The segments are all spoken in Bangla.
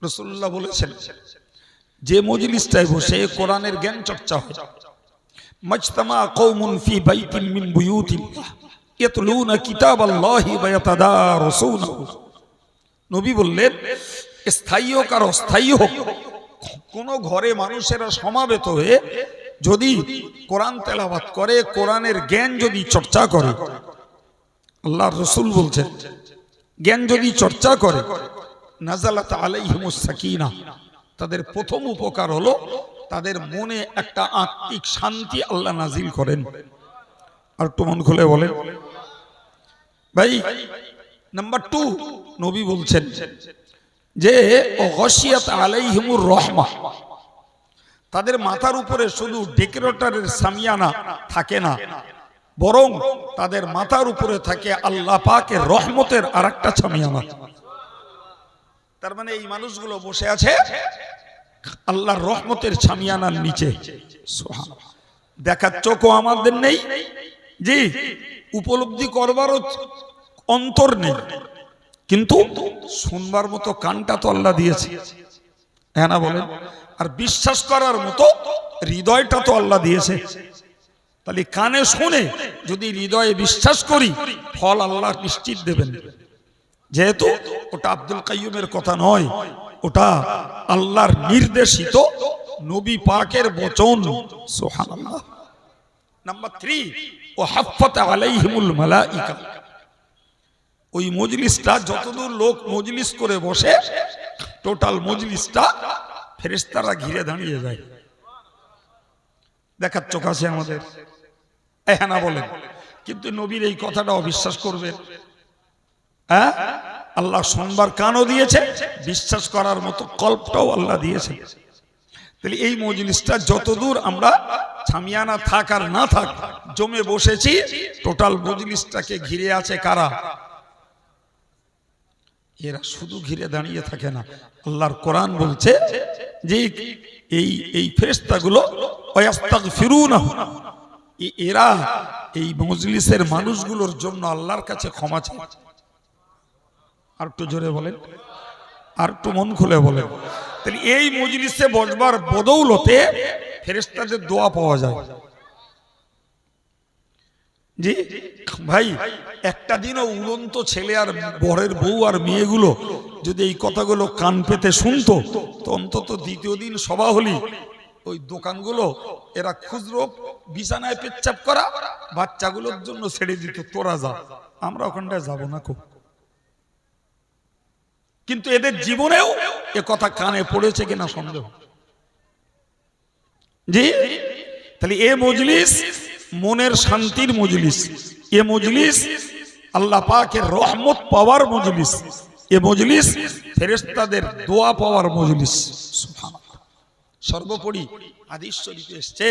রাসূলুল্লাহ বলেছেন যে মজলিসটায় বসে কোরআনের জ্ঞান চর্চা হয়, মাজতামা কওমুন ফি বাইতিন মিন বুয়ুতিল্লাহ ইয়াতলুনা কিতাবাল্লাহি ওয়া ইয়াতাদারাসুনাহু। নবী বললেন, স্থায়ী হোক আর অস্থায়ী হোক, কোন ঘরে মানুষেরা সমাবেত হয়ে যদি কোরআন তেলাওয়াত করে, কোরআনের জ্ঞান যদি চর্চা করে, আল্লাহর রাসূল বলছেন জ্ঞান যদি চর্চা করে, নাযালাত আলাইহিমুস সাকিনাহ, তাদের প্রথম উপকার হলো তাদের মনে একটা আত্মিক শান্তি আল্লাহ নাজিল করেন। আর একটু মন খুলে বলেন ভাই। নাম্বার 2, নবী বলছেন যে গাশিয়াত আলাইহিমুর রাহমাহ, তাদের মাথার উপরে শুধু ডেকোরেটরের সামিয়ানা থাকে না, বরং তাদের মাথার উপরে থাকে আল্লাহ পাকের রহমতের আরেকটা সামিয়ানা। তার মানে এই মানুষগুলো বসে আছে আল্লাহর রহমতের সামিয়ানার নিচে। সুবহানাল্লাহ। দেখার চোখও আমাদের নেই, জি, উপলব্ধি করবারও অন্তর নেই, কিন্তু শুনবার মতো কানটা তো আল্লাহ দিয়েছে, হ্যাঁ না বলেন? আর বিশ্বাস করার মতো হৃদয়টা তো আল্লাহ দিয়েছে। তাহলে কানে শুনে যদি হৃদয়ে বিশ্বাস করি, ফল আল্লাহ নিশ্চিত দেবেন। যেহেতু ওটা আব্দুল কাইয়ুমের কথা নয়, ওটা আল্লাহর নির্দেশিত নবী পাকের বচন। সুবহানাল্লাহ। নাম্বার 3, ও হাফফাত আলাইহিমুল মালাইকা, ওই মজলিসটা যতদূর লোক মজলিস করে বসে, টোটাল মজলিসটা ফেরেশতারা ঘিরে দাঁড়িয়ে যায়। দেখার চোখ আছে আমাদের, হ্যাঁ না বলেন? কিন্তু নবীর এই কথাটা অবিশ্বাস করবেন? হ্যাঁ, আল্লাহ শুনবার কানও দিয়েছে, বিশ্বাস করার মতো কল্পটাও আল্লাহ দিয়েছে। তাহলে এই মজলিসটা যতদূর আমরা সামিয়ানা থাক আর না থাক জমে বসেছি, টোটাল মজলিসটাকে ঘিরে আছে কারা? এরা শুধু ঘিরে দাঁড়িয়ে থাকে না, আল্লাহর কোরআন বলছে যে এই ফেরেশতাগুলো ওয়াস্তাগফিরুনাহু, এরা এই মজলিসের মানুষগুলোর জন্য আল্লাহর কাছে ক্ষমা চায়। আর একটু জোরে বলেন, আর একটু মন খুলে বলেন। তাহলে এই মজলিসে বসবার বদৌলতে ফেরেশতাদের দোয়া পাওয়া যায়। জি ভাই, একটা দিনও উড়ন্ত ছেলে আর বরের বউ আর মেয়েগুলো যদি এই কথাগুলো কান পেতে শুনতো, তো অন্তত দ্বিতীয় দিন সভা হলি ওই দোকানগুলো এরা খুচরো বিছানায় পেচ্ছাপ করা বাচ্চাগুলোর জন্য ছেড়ে দিত, তোরা যা, আমরা ওখানটায় যাবো না। খুব কিন্তু এদের জীবনেও এ কথা কানে পড়েছে কিনা সন্দেহ। জি, তাহলে এ মজলিস মনের শান্তির মজলিস, এ মজলিস আল্লাহ পাকের রহমত পাওয়ার মজলিস, এ মজলিস ফেরেশতাদের দোয়া পাওয়ার মজলিস। সুবহানাল্লাহ। সর্বোপরি হাদিস শরীফে এসেছে,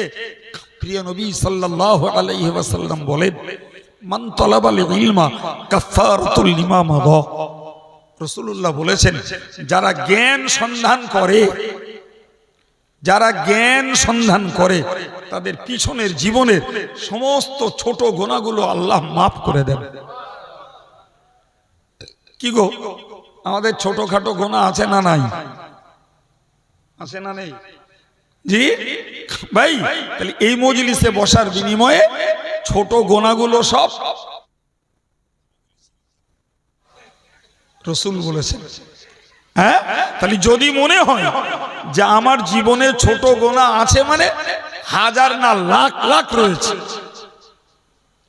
প্রিয় নবী সাল্লাল্লাহু আলাইহি ওয়াসাল্লাম বলেন, মান তালাবাল ইলমা কাফারাতুল লিমা মাদা। রাসূলুল্লাহ বলেছেন, যারা জ্ঞান সন্ধান করে, যারা জ্ঞান সন্ধান করে তাদের পিছনের জীবনের সমস্ত ছোট গুনাহগুলো আল্লাহ মাফ করে দেন। কি গো, আমাদের ছোটখাটো গুনাহ আছে না নাই? আছে না নেই? জি ভাই, তাহলে এই মজলিসে বসার বিনিময়ে ছোট গুনাহগুলো সব রাসূল বলেছেন। হ্যাঁ, তাহলে যদি মনে হয় যে আমার জীবনে ছোট গুনাহ আছে, মানে হাজার না লাখ লাখ রয়েছে,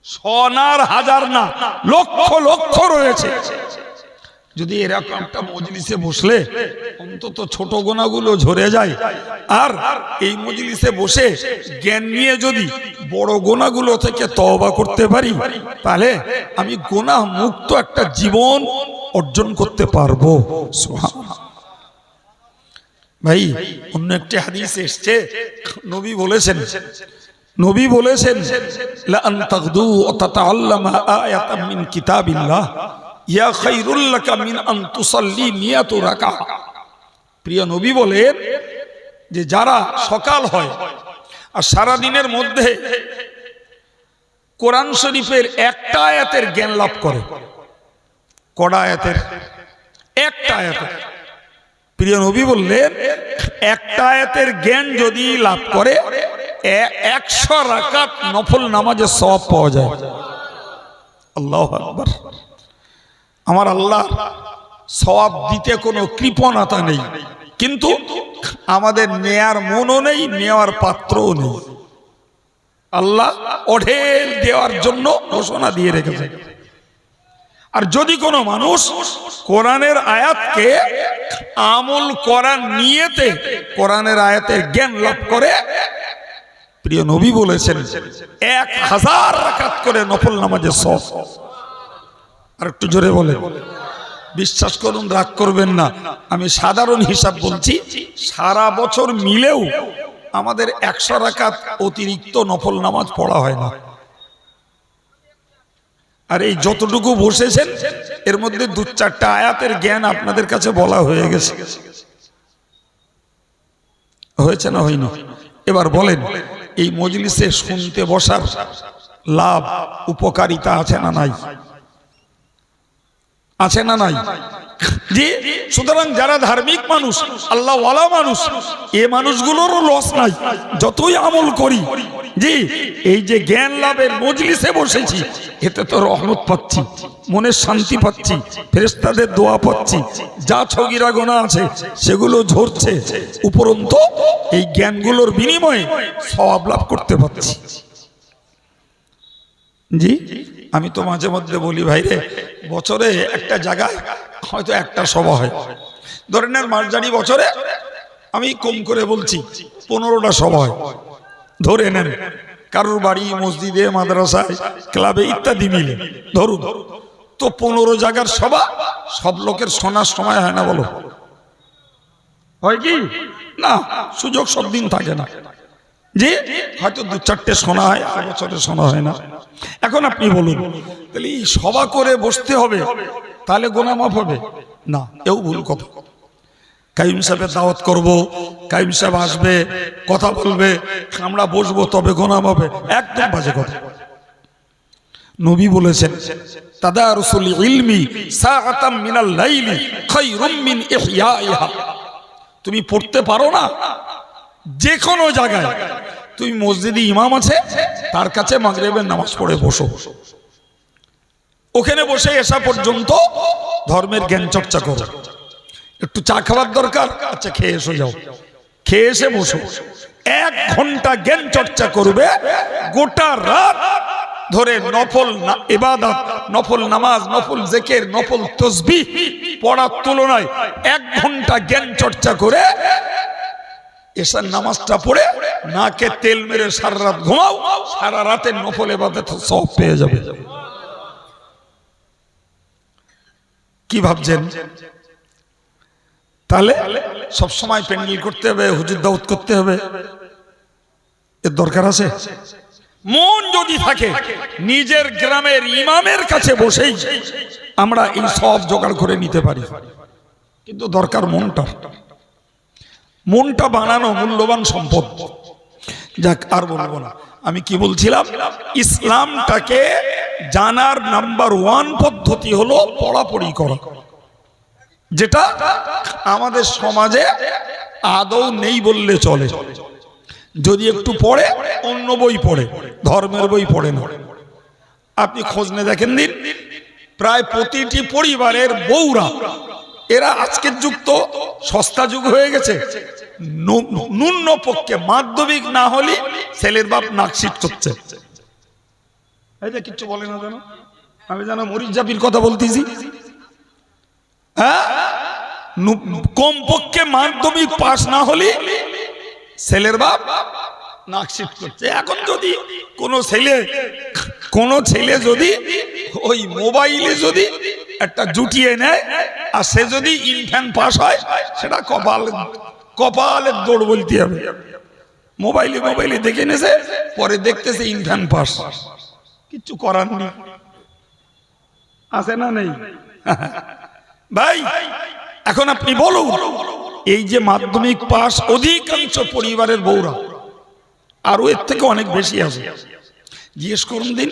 সোনার হাজার না লক্ষ লক্ষ রয়েছে, যদি এরকম একটা মজলিসে বসলে অন্তত ছোট গুনাহগুলো ঝরে যায়, আর এই মজলিসে বসে জ্ঞান নিয়ে যদি বড় গুনাহগুলো থেকে তওবা করতে পারি, তাহলে আমি গুনাহ মুক্ত একটা জীবন অর্জন করতে পারবো। সুবহানাল্লাহ। ভাই, অন্য একটি হাদিসে এসেছে, নবী বলেছেন লা আন তাগদু ওয়া তাতাআল্লামা আয়াতাম মিন কিতাবিল্লাহ ইয়া খায়রুল লাকা মিন আন তুসাল্লি মিয়াতু রাকাহ। প্রিয় নবী বলেন যে যারা সকাল হয় আর সারা দিনের মধ্যে কোরআন শরীফের একটা আয়াতের জ্ঞান লাভ করে, কড়া আয়াতের? একটা আয়াতের। প্রিয় নবী বললেন একটা আয়াতের জ্ঞান যদি লাভ করে 100 রাকাত নফল নামাজের সওয়াব পাওয়া যায়। আল্লাহু আকবার। আমার আল্লাহ সওয়াব দিতে কোনো কৃপণতা নেই, কিন্তু আমাদের নেয়ার মনও নেই, নেওয়ার পাত্রও নেই। আল্লাহ অঢেল দেওয়ার জন্য ঘোষণা দিয়ে রেখেছে। আর যদি কোনো মানুষ কোরআনের আয়াতকে আমল করার নিয়তে কোরআনের আয়াতের জ্ঞান লাভ করে, প্রিয় নবী বলেছেন 1000 রাকাত করে নফল নামাজের সওয়াব। আর একটু জোরে বলেন। বিশ্বাস করুন, রাগ করবেন না, আমি সাধারণ হিসাব বলছি, সারা বছর মিলেও আমাদের 100 রাকাত অতিরিক্ত নফল নামাজ পড়া হয় না। আর এই যতটুকু বসেছেন এর মধ্যে 2-4টা আয়াতের জ্ঞান আপনাদের কাছে বলা হয়ে গেছে। হয়েছে না হয়নি? এবার বলেন, এই মজলিসে শুনতে বসার লাভ উপকারিতা আছে না নাই? আছে না নাই? জি। সুতরাং যারা ধার্মিক মানুষ, আল্লাহ ওয়ালা মানুষ, এই মানুষগুলোরও লস নাই যতই আমল করি। জি, এই যে জ্ঞান লাভের মজলিসে বসেছি, এতে তো রহমত পাচ্ছি, মনের শান্তি পাচ্ছি, ফেরেশতাদের দোয়া পাচ্ছি, যা ছগিরা গোনা আছে সেগুলো ঝরছে, উপরন্তু এই জ্ঞানগুলোর বিনিময়ে সওয়াব লাভ করতে পারছি। জি, আমি তো মাঝে মধ্যে বলি, ভাইরে বছরে একটা জায়গায় হয়তো একটা সভা হয়, ধরে নেন মার্জারি বছরে আমি কম করে বলছি 15টা সভা হয়, ধরে নেন কারোর বাড়ি, মসজিদে, মাদ্রাসায়, ক্লাবে ইত্যাদি মিলে ধরুন, তো 15 জায়গার সভা, সব লোকের শোনার সময় হয় না? বলো, হয় কি না? সুযোগ সব দিন থাকে না। যে হয়তো 2-4টে শোনা হয়, আর বছরে শোনা হয় না। এখন আপনি বলুন, তাহলে এই সভা করে বসতে হবে, তাহলে গোনা মাফ হবে না? এও ভুল কথা। কাইম সাহেবের দাওয়াত করব, কাইম সাহেব আসবে, কথা বলবে, আমরা বসবো, তবে গোনা মাফ হবে, একদম বাজে কথা। নবী বলেছেন তাদারুসুল ইলমি সাআতাম মিনাল লাইলি খায়রুম মিন ইহইয়াইহা। তুমি পড়তে পারো না, যে কোনো জায়গায়, তুমি মসজিদে ইমাম আছে, তার কাছে মাগরিবের নামাজ পড়ে বসো, ওখানে বসে এসা পর্যন্ত ধর্মের জ্ঞান চর্চা করো। একটু চা খাবার দরকার, আচ্ছা খেয়ে এসে যাও, খেয়ে এসে বসো, 1 ঘন্টা জ্ঞান চর্চা করবে। গোটা রাত ধরে নফল ইবাদত, নফল নামাজ, নফল জিকির, নফল তাসবিহ পড়ার তুলনায় 1 ঘন্টা জ্ঞান চর্চা করে এশার নামাজটা পড়ে নাকে তেল মেরে সারা রাত ঘুমাও, সারা রাতের নফল ইবাদত সব পেয়ে যাবে। কি ভাবছেন? তাহলে সব সময় প্যান্ডেল করতে হবে, হুজুর দাওয়াত করতে হবে, এর দরকার আছে? মন যদি থাকে, নিজের গ্রামের ইমামের কাছে বসেই আমরা এই সব জোগাড় করে নিতে পারি, কিন্তু দরকার মনটা। মনটা বানানো মূল্যবান সম্পদ। যাক, আর বলবো না। আমি কি বলছিলাম, ইসলামটাকে জানার নাম্বার 1 পদ্ধতি হলো পড়াপড়ি করা, যেটা আমাদের সমাজে আদৌ নেই বললে চলে। যদি একটু পড়ে, অন্য বই পড়ে, ধর্মের বই পড়ে না। আপনি খোঁজ নিয়ে দেখেন দিন, প্রায় প্রতিটি পরিবারের বউরা, এরা আজকের যুগ তো সস্তা যুগ হয়ে গেছে, ন্যূন পক্ষে মাধ্যমিক না হলে ছেলের বাপ নাকশিট করছে। এই যে কিচ্ছু বলে না জানো, আমি জানো মরিচ জাপির কথা বলতেছি। হ্যাঁ, কম পক্ষে মাধ্যমিক পাস না হলে ছেলের বাপ নাকশিট করছে। এখন যদি কোনো ছেলে যদি ওই মোবাইলে যদি একটা জুটিয়ে নেয়, আর সে যদি ইনফ্যান পাস হয়, সেটা কপালের দৌড় বলতে হবে। মোবাইলে দেখে নেছে, পরে দেখতেছে ইনফ্যান পাস, কিচ্ছু করার নেই। আছে না নেই? ভাই এখন আপনি বলুন, এই যে মাধ্যমিক পাস অধিকাংশ পরিবারের বউরা, আরো এর থেকে অনেক বেশি আছে, জিজ্ঞেস করুন দিন,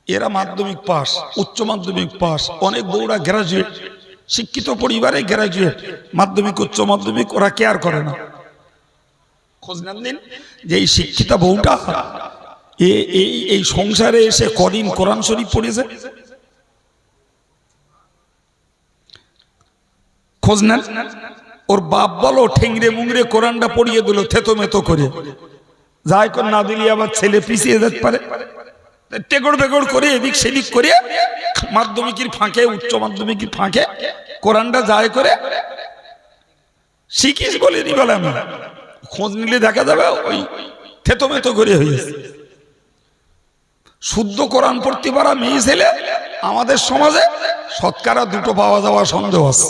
এরা মাধ্যমিক পাস, উচ্চ মাধ্যমিক পাস, অনেক বউরা গ্রাজুয়েট, শিক্ষিত পরিবারে গ্রাজুয়েট, মাধ্যমিক উচ্চ মাধ্যমিক ওরা কেয়ার করে না। খোঁজ নেন দিন যে এই শিক্ষিতা বউটা এই সংসারে এসে কদিন কোরআন শরীফ পড়েছে? খোঁজ নেন। ওর বাপ বলো ঠেংরে মুংরে কোরআনটা পড়িয়ে দিল থেতো মেতো করে, যাই কর না দিলি আবার ছেলে পিছিয়ে যেতে পারে। টেগড় বেগড় করে এদিক সেদিক করে মাধ্যমিকের ফাঁকে উচ্চ মাধ্যমিকের ফাঁকে কোরআনটা যায় করে শিখিস বলে নি বলে। আমি খোঁজ নিলে দেখা যাবে ওই থেতো মেতো করে হয়েছে। শুদ্ধ কোরআন পড়তে পারা মেয়ে ছেলে আমাদের সমাজে শতকরা 2টো পাওয়া যাওয়া সন্দেহ আছে।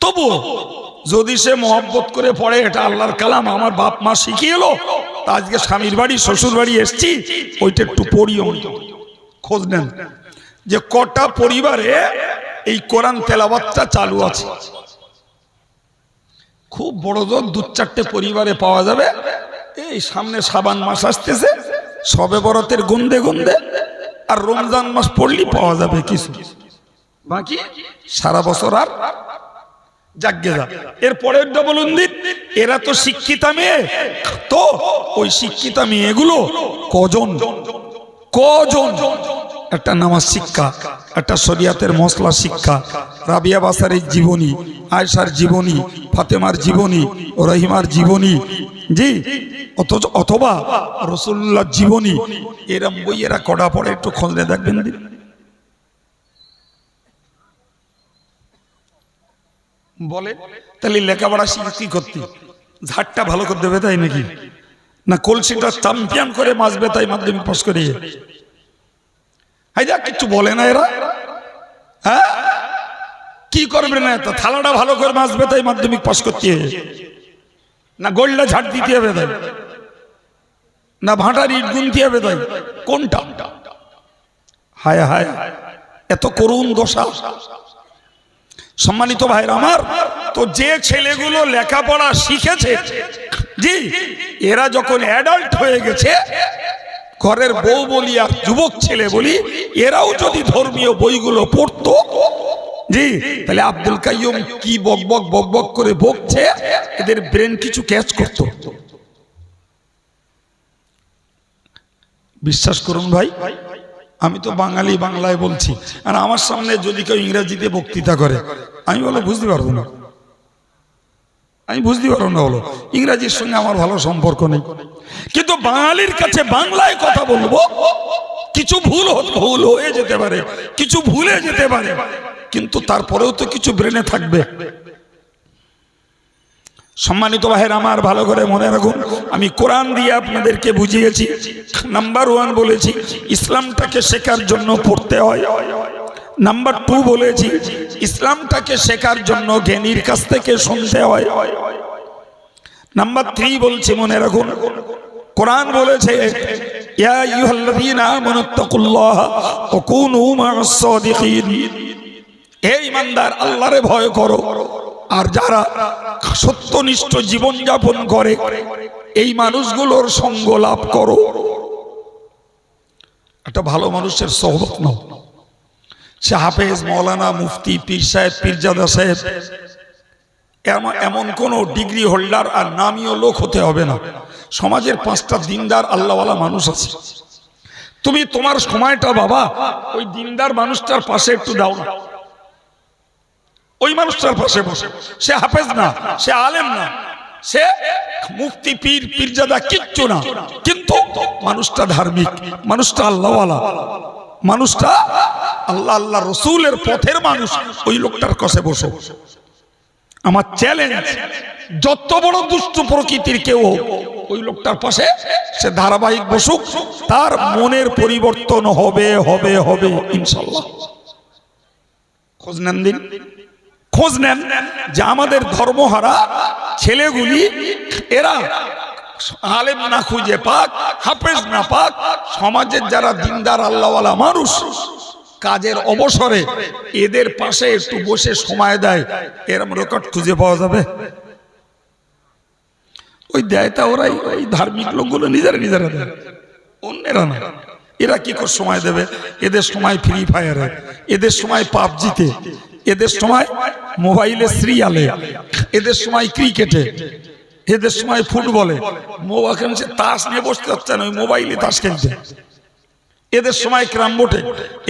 তবু যদি সে মহব্বত করে পড়ে, এটা আল্লাহর কালাম, আমার বাপ মা শিখিয়ে এলো, তা আজকে স্বামীর বাড়ি শ্বশুর বাড়ি এসছি, ওইটা একটু পড়িও। খোঁজ নেন যে কটা পরিবারে এই কোরআন তেলাওয়াতটা চালু আছে। খুব বড় জোর 2-4টে পরিবারে পাওয়া যাবে। এই সামনে শাবান মাস আসতেছে, শবে বরাতের গন্ধে গন্ধে আর রমজান মাস পড়লি পাওয়া যাবে কিছু, বাকি সারা বছর আর জাগে যা। এরপরের বলুন দিন, এরা তো শিক্ষিতা মেয়ে, তো ওই শিক্ষিতা মেয়েগুলো কজন একটা নামাজ শিক্ষা, একটা শরিয়াতের মশলা শিক্ষা, রাবিয়া বাসারের জীবনী, আয়েশার জীবনী, ফাতেমার জীবনী, রহিমার জীবনী, জি, অথবা রাসূলুল্লাহর জীবনী, এরম বই এরা কড়া পড়ে একটু খোঁজলে দেখবেন দিন। বলে তাহলে লেখাপড়া শিখে কি করতে? ঝাড়টা ভালো করে দেবে তাই নাকি? না কলসিটা চ্যাম্পিয়ন করে মাজবে তাই মাধ্যমিক পাস করে? কিছু বলে না এরা। হ্যাঁ, কি করবে না? থালাটা ভালো করে মাজবে তাই মাধ্যমিক পাস করতে হবে? না গোল্ডা ঝাড় দিতে হবে তাই? না ভাঁটার ইট গুনতে হবে তাই? কোনটা? হায় হায়, এত করুণ দশা। সম্মানিত ভাইরা আমার, তো যে ছেলেগুলো লেখাপড়া শিখেছে, জি, এরা যখন অ্যাডাল্ট হয়ে গেছে, ঘরের বউ বলি আর যুবক ছেলে বলি, এরাও যদি ধর্মীয় বইগুলো পড়তো, জি, তাহলে আব্দুল কাইয়ুম কি বকবক করে বকছে, এদের ব্রেন কিছু ক্যাচ করতো। বিশ্বাস করুন ভাই, আমি তো বাঙালি, বাংলায় বলছি, আর আমার সামনে যদি কেউ ইংরেজিতে বক্তৃতা করে, আমি বলো বুঝতে পারবো না, হলো ইংরেজির সঙ্গে আমার ভালো সম্পর্ক নেই, কিন্তু বাঙালির কাছে বাংলায় কথা বলবো। কিছু ভুল হয়ে যেতে পারে, কিছু ভুলে যেতে পারে, কিন্তু তারপরেও তো কিছু ব্রেনে থাকবে। সম্মানিত ভাইয়ের আমার, ভালো করে মনে রাখুন, আমি কোরআন দিয়ে আপনাদেরকে বুঝিয়েছি। নাম্বার 1 বলেছি ইসলামটাকে শেখার জন্য পড়তে হয়। নাম্বার 2 বলেছি ইসলামটাকে শেখার জন্য জ্ঞানীর কাছ থেকে শুনতে হয়। নাম্বার 3 বলছি মনে রাখুন, কোরআন বলেছে ইয়া আইয়ুহাল্লাযীনা আমানুত্তাকুল্লাহা ওয়া কুনু মা'আস সাদিকিন, হে ঈমানদার, আল্লাহরে ভয় করো, আর যারা সত্যনিষ্ঠ জীবন যাপন করে এই মানুষগুলোর সঙ্গ লাভ করো। একটা ভালো মানুষের সোহবত নাও। সে হাফেজ, মৌলানা, মুফতি, পীর সাহেব, পীরজাদা সাহেব, এমন কোন ডিগ্রি হোল্ডার আর নামীয় লোক হতে হবে না। সমাজের 5টা দিনদার আল্লাহওয়ালা মানুষ আছে, তুমি তোমার সময়টা বাবা ওই দিনদার মানুষটার পাশে একটু দাও না। ওই মানুষটার পাশে বসে, সে হাফেজ না, সে আলেম না, সে মুফতি, পীর, পীরজাদা কিচ্ছু না, কিন্তু মানুষটা ধার্মিক, মানুষটা আল্লাহওয়ালা, মানুষটা আল্লাহ রসুলের পথের মানুষ, ওই লোকটার কাছে বসো। আমার চ্যালেঞ্জ, যত বড় দুষ্ট প্রকৃতির কেউ হোক, ওই লোকটার পাশে সে ধারাবাহিক বসুক, তার মনের পরিবর্তন হবে হবে হবে ইনশাআল্লাহ। খোঁজ নেন দিন, খোঁজ নেন যে আমাদের ধর্মহারা ছেলেগুলি, এরা আলেম না খুঁজে পাক, হাফেজ না পাক, সমাজের যারা দিনদার আল্লাহওয়ালা মানুষ কাজের অবসরে এদের পাশে একটু বসে সময় দেয়, এরম রেকর্ড খুঁজে পাওয়া যাবে? ওই দেয় তা ওরাই, ওই ধার্মিক লোকগুলো নিজেরা দেয়, অন্যেরা না। এরা কি করে সময় দেবে? এদের সময় ফ্রি ফায়ারে, এদের সময় পাবজিতে, এদের সময় মোবাইলে সিরিয়ালে, এদের সময় ক্রিকেটে, এদের সময় ফুটবলে। মোবাইল তাস নিয়ে বসতে হচ্ছে না, ওই মোবাইলে তাস খেলছে। এদের সময় ক্যারাম বোর্ডে,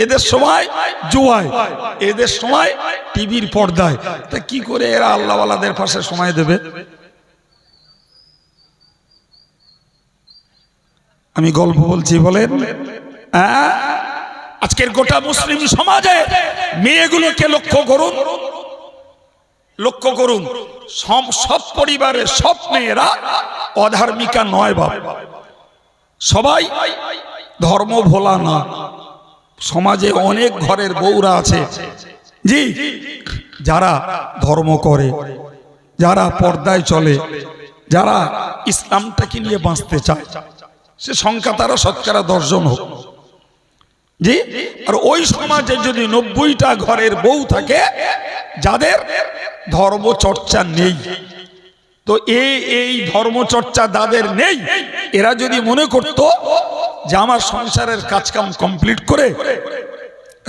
এদের সময় জুয়ায়, এদের সময় টিভির পর্দায়। তা কি করে এরা আল্লাহওয়ালাদের পাশে সময় দেবে? আমি গল্প বলছি, বলেন। আজকের গোটা মুসলিম সমাজে মেয়েগুলোকে লক্ষ্য করুন, লক্ষ্য করুন, সব পরিবারের সব মেয়েরা অধার্মিকা নয় বাবা, সবাই ধর্ম ভোলা না। সমাজে অনেক ঘরের বউরা আছে জি, যারা ধর্ম করে, যারা পর্দায় চলে, যারা ইসলামটাকে নিয়ে বাঁচতে চায়। সে সংখ্যা তারা শতকরা 10 জন হোক জি। আর ওই সমাজে যদি 90টা ঘরের বউ থাকে যাদের ধর্মচর্চা নেই, তো এই ধর্মচর্চা যাদের নেই, এরা যদি মনে করত যে আমার সংসারের কাজকাম কমপ্লিট করে,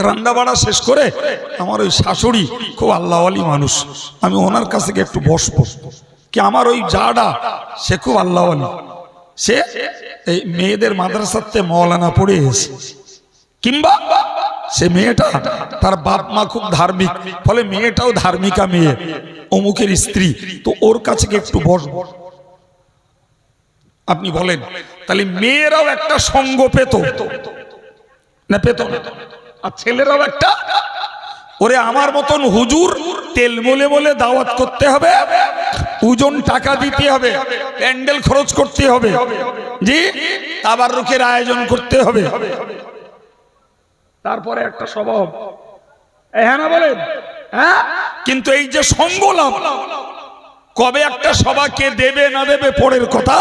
রান্না বাড়া শেষ করে, আমার ওই শাশুড়ি খুব আল্লাহওয়ালি মানুষ, আমি ওনার কাছে গিয়ে একটু বসবো, কি আমার ওই জাডা সে খুব আল্লাহওয়ালি, সে এই মেয়েদের মাদ্রাসাতে মৌলানা পড়ে এসে, কিংবা সে মেয়েটা তার বাপ মা খুব ধার্মিক, ফলে মেয়েটাও ধার্মিকা মেয়ে, অমুকের স্ত্রী, তো ওর কাছে গিয়ে একটু বসবো। আপনি বলেন তাহলে মেয়েরাও একটা সঙ্গ পেত না? পেত না? আর ছেলেরাও একটা, ওরে আমার মতন হুজুর তেল মোলে মোলে দাওয়াত করতে হবে, ওজন টাকা দিতে হবে, প্যান্ডেল খরচ করতে হবে জি, তাবাররুকের আয়োজন করতে হবে, তারপরে একটা সভা হবে, হ্যাঁ না বলেন? হ্যাঁ, কিন্তু এই যে সঙ্গ লাভ, কবে একটা সভা কে দেবে না দেবে পরের কথা,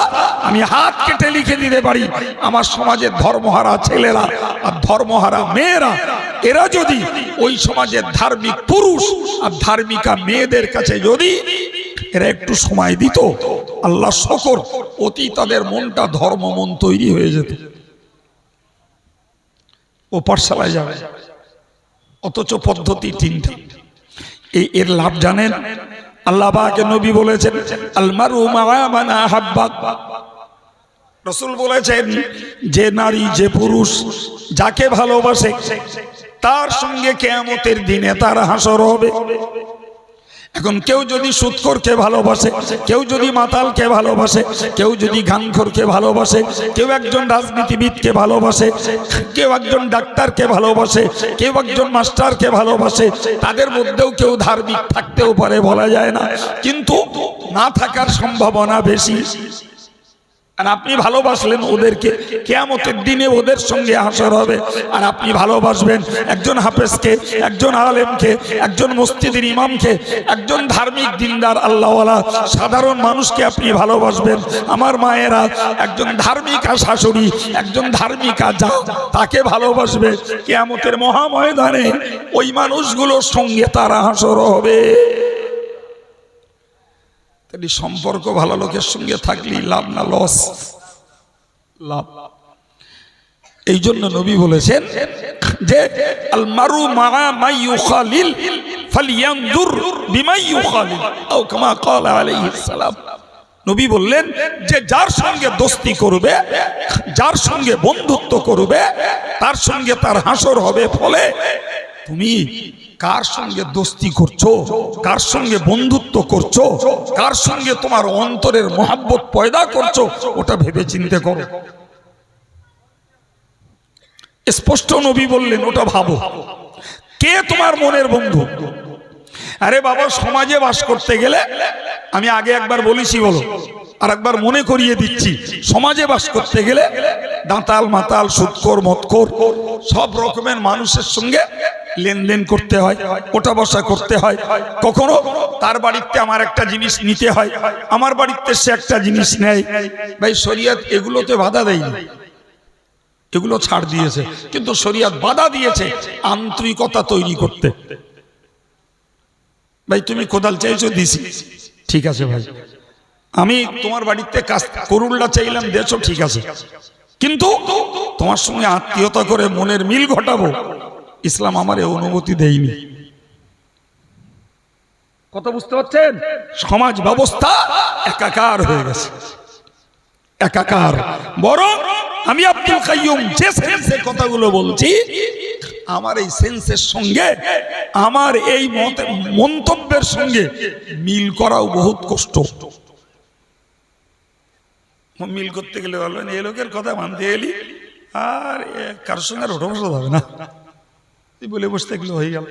আমি হাত কেটে লিখে দিতে পারি, আমার সমাজের ধর্মহারা ছেলেরা আর ধর্মহারা মেয়েরা, এরা যদি ওই সমাজের ধার্মিক পুরুষ আর ধার্মিকা মেয়েদের কাছে যদি এরা একটু সময় দিত, আল্লাহ শকর, অতি তাদের মনটা ধর্ম মন তৈরি হয়ে যেত, ও পাঠশালায় যাবে। অথচ পদ্ধতি তিনটা। এর লাভ জানেন? আল্লাহ পাক নবী বলেছেন আল মারু মা মান আহাব্বা, রাসূল বলেছেন যে নারী যে পুরুষ যাকে ভালোবাসে তার সঙ্গে কিয়ামতের দিনে তার হাসর হবে। এখন কেউ যদি সুদখোরকে ভালোবাসে, কেউ যদি মাতালকে ভালোবাসে, কেউ যদি গানখোরকে ভালোবাসে, কেউ একজন রাজনীতিবিদকে ভালোবাসে, কেউ একজন ডাক্তারকে ভালোবাসে, কেউ একজন মাস্টারকে ভালোবাসে, তাদের মধ্যেও কেউ ধার্মিক থাকতেও পারে, বলা যায় না, কিন্তু না থাকার সম্ভাবনা বেশি। আর আপনি ভালোবাসলেন ওদেরকে, কিয়ামতের দিনে ওদের সঙ্গে হাসর হবে। আর আপনি ভালোবাসবেন একজন হাফেজকে, একজন আলেমকে, একজন মসজিদের ইমামকে, একজন ধার্মিক দিনদার আল্লাহওয়ালা সাধারণ মানুষকে আপনি ভালোবাসবেন। আমার মায়েরা একজন ধার্মিকা শাশুড়ি, একজন ধার্মিকা যা, তাকে ভালোবাসবে। কিয়ামতের মহাময়দানে ওই মানুষগুলোর সঙ্গে তারা হাসর হবে। তাহলে সম্পর্ক ভালো লোকের সঙ্গে থাকলে লাভ না লস? লাভ। এই জন্য নবী বলেছেন যে আল মারু মা মান ইউখালিল ফালইয়ানজুর বিমা ইউখালিল, আও কামা ক্বালা আলাইহিস সালাম। নবী বললেন যে যার সঙ্গে দোস্তি করবে, যার সঙ্গে বন্ধুত্ব করবে, তার সঙ্গে তার হাসর হবে। ফলে তুমি কার সঙ্গে দোস্তি করছো, কার সঙ্গে বন্ধুত্ব করছো, কার সঙ্গে তোমার অন্তরের মহাব্বত পয়দা করছো, ওটা ভেবে চিন্তে করো। স্পষ্ট নবী বললেন ওটা ভাবো, কে তোমার মনের বন্ধু। আরে বাবা, সমাজে বাস করতে গেলে, আমি আগে একবার বলেছি, বলো আর একবার মনে করিয়ে দিচ্ছি, সমাজে বাস করতে গেলে দাঁতাল মাতাল সুদখোর মদখোর সব রকমের মানুষের সঙ্গে লেনদেন করতে হয়, ওটা বসা করতে হয়। কখনো তার বাড়িতে আমার একটা জিনিস নিতে হয়, আমার বাড়িতে সে একটা জিনিস নেয়। ভাই শরীয়ত এগুলোতে বাধা দেয়নি, এগুলো ছাড় দিয়েছে, কিন্তু শরীয়ত বাধা দিয়েছে আন্তরিকতা তৈরি করতে। ভাই তুমি কোদাল চাইছো, দিছি, ঠিক আছে ভাই। আমি তোমার বাড়িতে করুল্লা চাইলাম, দেছো, ঠিক আছে। কিন্তু তোমার সঙ্গে আত্মীয়তা করে মনের মিল ঘটাবো, ইসলাম আমার এই অনুমতি দেয়নি। কথা বুঝতে পারছেন? সমাজ ব্যবস্থা একাকার হয়ে গেছে, একাকার। বরং আমি আব্দুল কাইয়ুম যে সেন্সে কথাগুলো বলছি, আমার এই সেন্সের সঙ্গে আমার এই মন্তব্যের সঙ্গে মিল করাও বহুত কষ্ট। মিল করতে গেলে বলবেন এই লোকের কথা মানতে গেলি আর কারোর সঙ্গে আর ওঠা বসা যাবে না, তুই বলে বসতে গেলে হয়ে গেল।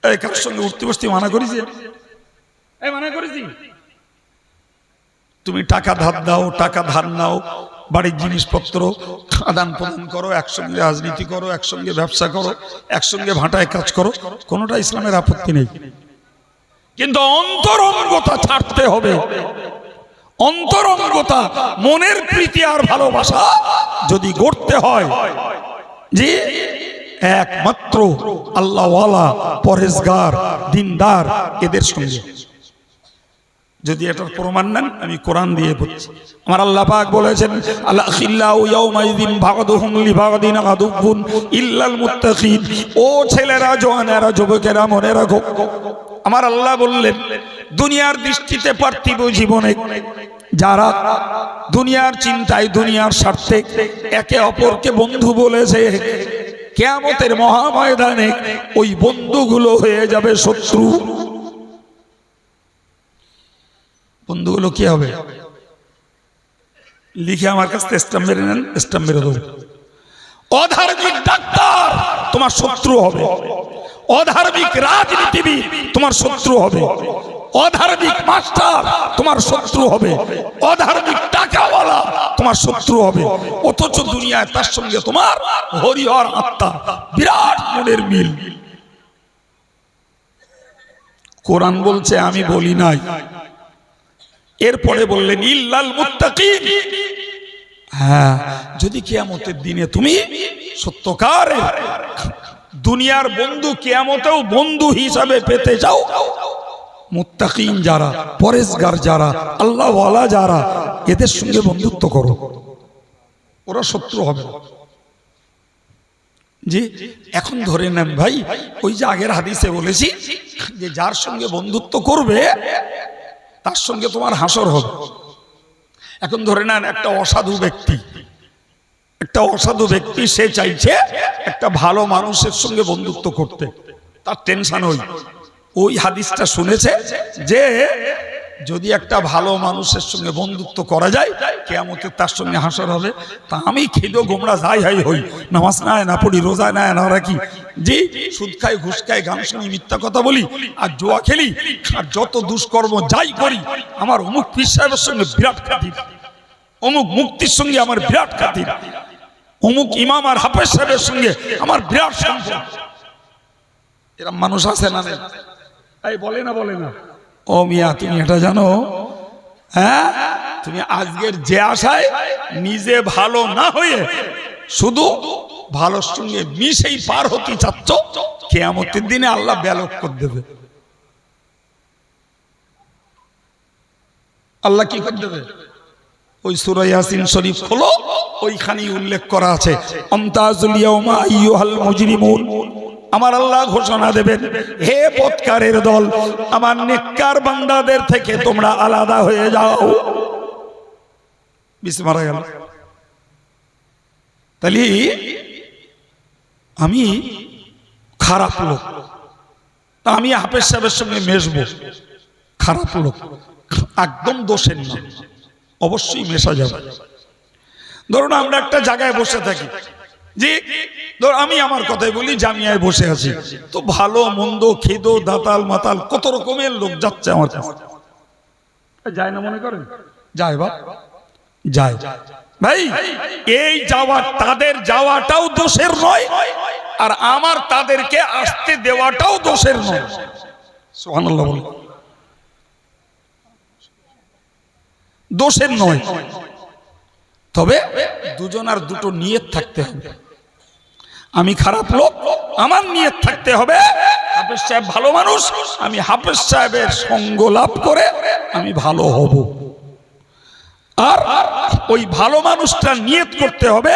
এই কারোর সঙ্গে উঠতে বসতে মানা করেছি, এই মানা করেছি। তুমি টাকা ধার দাও, টাকা ধার নাও, বাড়ির জিনিসপত্র আদান প্রদান করো, একসঙ্গে রাজনীতি করো, একসঙ্গে ব্যবসা করো, একসঙ্গে ভাটায় কাজ করো, কোনোটা ইসলামের আপত্তি নেই। কিন্তু অন্তরঙ্গতা ছাড়তে হবে। অন্তরঙ্গতা, মনের প্রীতি আর ভালোবাসা যদি গড়তে হয়, যে একমাত্র আল্লাহওয়ালা, পরেজগার, দিনদার এদের সঙ্গে। যদি এটার প্রমাণ নেন, আমি কোরআন দিয়ে বলছি। আমার আল্লাহ পাক বলেছেন, আল-আখিল্লাউ ইয়াওমাইযিন বা'দুহুম লিবা'দিন আদুউন ইল্লাল মুত্তাকিন। ও ছেলেরা, জওয়ানেরা, যুবকেরা, মনে রাখো, আমার আল্লাহ বললেন, দুনিয়ার দৃষ্টিতে পার্থিব জীবনে যারা দুনিয়ার চিন্তায়, দুনিয়ার স্বার্থে একে অপরকে বন্ধু বলেছে, কিয়ামতের মহাময়দানে ওই বন্ধুগুলো হয়ে যাবে শত্রু। বন্ধুগুলো কি হবে? লিখে আমার কাছে স্ট্যাম্প মেরে নেন, স্ট্যাম্প মেরে দেবো। অধার্মিক ডাক্তার তোমার শত্রু হবে, অধার্মিক রাজনীতিবিদ তোমার শত্রু হবে, অধার্মিক মাস্টার তোমার শত্রু হবে, অধার্মিক টাকাওয়ালা তোমার শত্রু হবে। অথচ দুনিয়ায় তার সঙ্গে তোমার হরিহর আত্মা, বিরাট মনের মিল। কোরআন বলছে, আমি বলি নাই। এরপরে বললেন ইল্লাল মুত্তাকিন। হ্যাঁ, যদি কিয়ামতের দিনে তুমি সত্যকারের দুনিয়ার বন্ধু কিয়ামতেও বন্ধু হিসাবে পেতে যাও, মুত্তাকিন যারা, পরেজগার যারা, আল্লাহওয়ালা যারা, এদের সঙ্গে বন্ধুত্ব করো, ওরা শত্রু হবে। জি, এখন ধরে নেন ভাই, ওই যে আগের হাদিসে বলেছি যে যার সঙ্গে বন্ধুত্ব করবে তার সঙ্গে তোমার হাসর হবে। এখন ধরে নেন একটা অসাধু ব্যক্তি, সে চাইছে একটা ভালো মানুষের সঙ্গে বন্ধুত্ব করতে, তার টেনশন ওই হাদিসটা শুনেছে যে যদি একটা ভালো মানুষের সঙ্গে বন্ধুত্ব করা যায়, কিয়ামতে তার সঙ্গে হাসর হবে। তা আমি খেদো গোমরা যাই হাই হই, নামাজ না পড়ি, রোজা না রাখি, যে সুদ খাই, ঘুষ খাই, গান শুনি, মিথ্যা কথা বলি, আর জুয়া খেলি, আর যত দুষ্কর্ম যাই করি, আমার অমুক পীর সাহেবের সঙ্গে বিরাট খাতির, অমুক মুক্তির সঙ্গে আমার বিরাট খাতির, অমুক ইমাম আর হাফেজ সাহেবের সঙ্গে আমার বিরাট সম্পর্ক। এরকম মানুষ আছে না? এই বলে না? ও মিয়া, তুমি এটা জানো? হ্যাঁ, তুমি আজকের যে আশায় নিজে ভালো না হয়ে শুধু ভালোর সঙ্গে মিশেই পার হতে চাচ্ছ, কিয়ামতের দিনে আল্লাহ ব্যালক করে দেবে। আল্লাহ কি করে দেবে? ওই সূরা ইয়াসিন শরীফ খোলো, ওইখানেই উল্লেখ করা আছে, আমতাজুল ইয়াউমা আইয়ুহাল মুজরিমুন। আমার আল্লাহ ঘোষণা দেবেন, হে পথকারের দল, আমার নেককার বান্দাদের থেকে তোমরা আলাদা হয়ে যাও। বিশ মারা গেল। তাহলে আমি খারাপ লোক, আমি হাফেজ সাহেবের সঙ্গে মেশবো, খারাপ লোক, একদম দোষের না, অবশ্যই মেশা যাবে। ধরুন আমরা একটা জায়গায় বসে থাকি, যে ধর আমি আমার কথাই বলি, জামিয়ায় বসে আছি, তো ভালো মন্দ, খেদো, দাতাল মাতাল, কত রকমের লোক যাচ্ছে আমার কাছে, যায় না মনে করেন? যায় বা যায় ভাই। এই যাওয়া, তাদের যাওয়াটাও দোষের নয়, আর আমার তাদেরকে আসতে দেওয়াটাও দোষের নয়। সুবহানাল্লাহ বলে, দোষের নয়। তবে দুজনার দুটো নিয়ত থাকতে হবে। আমি খারাপ লোক, আমার নিয়ত থাকতে হবে হাফেজ সাহেব ভালো মানুষ, আমি হাফেজ সাহেবের সঙ্গ লাভ করে আমি ভালো হব। আর ওই ভালো মানুষটা নিয়ত করতে হবে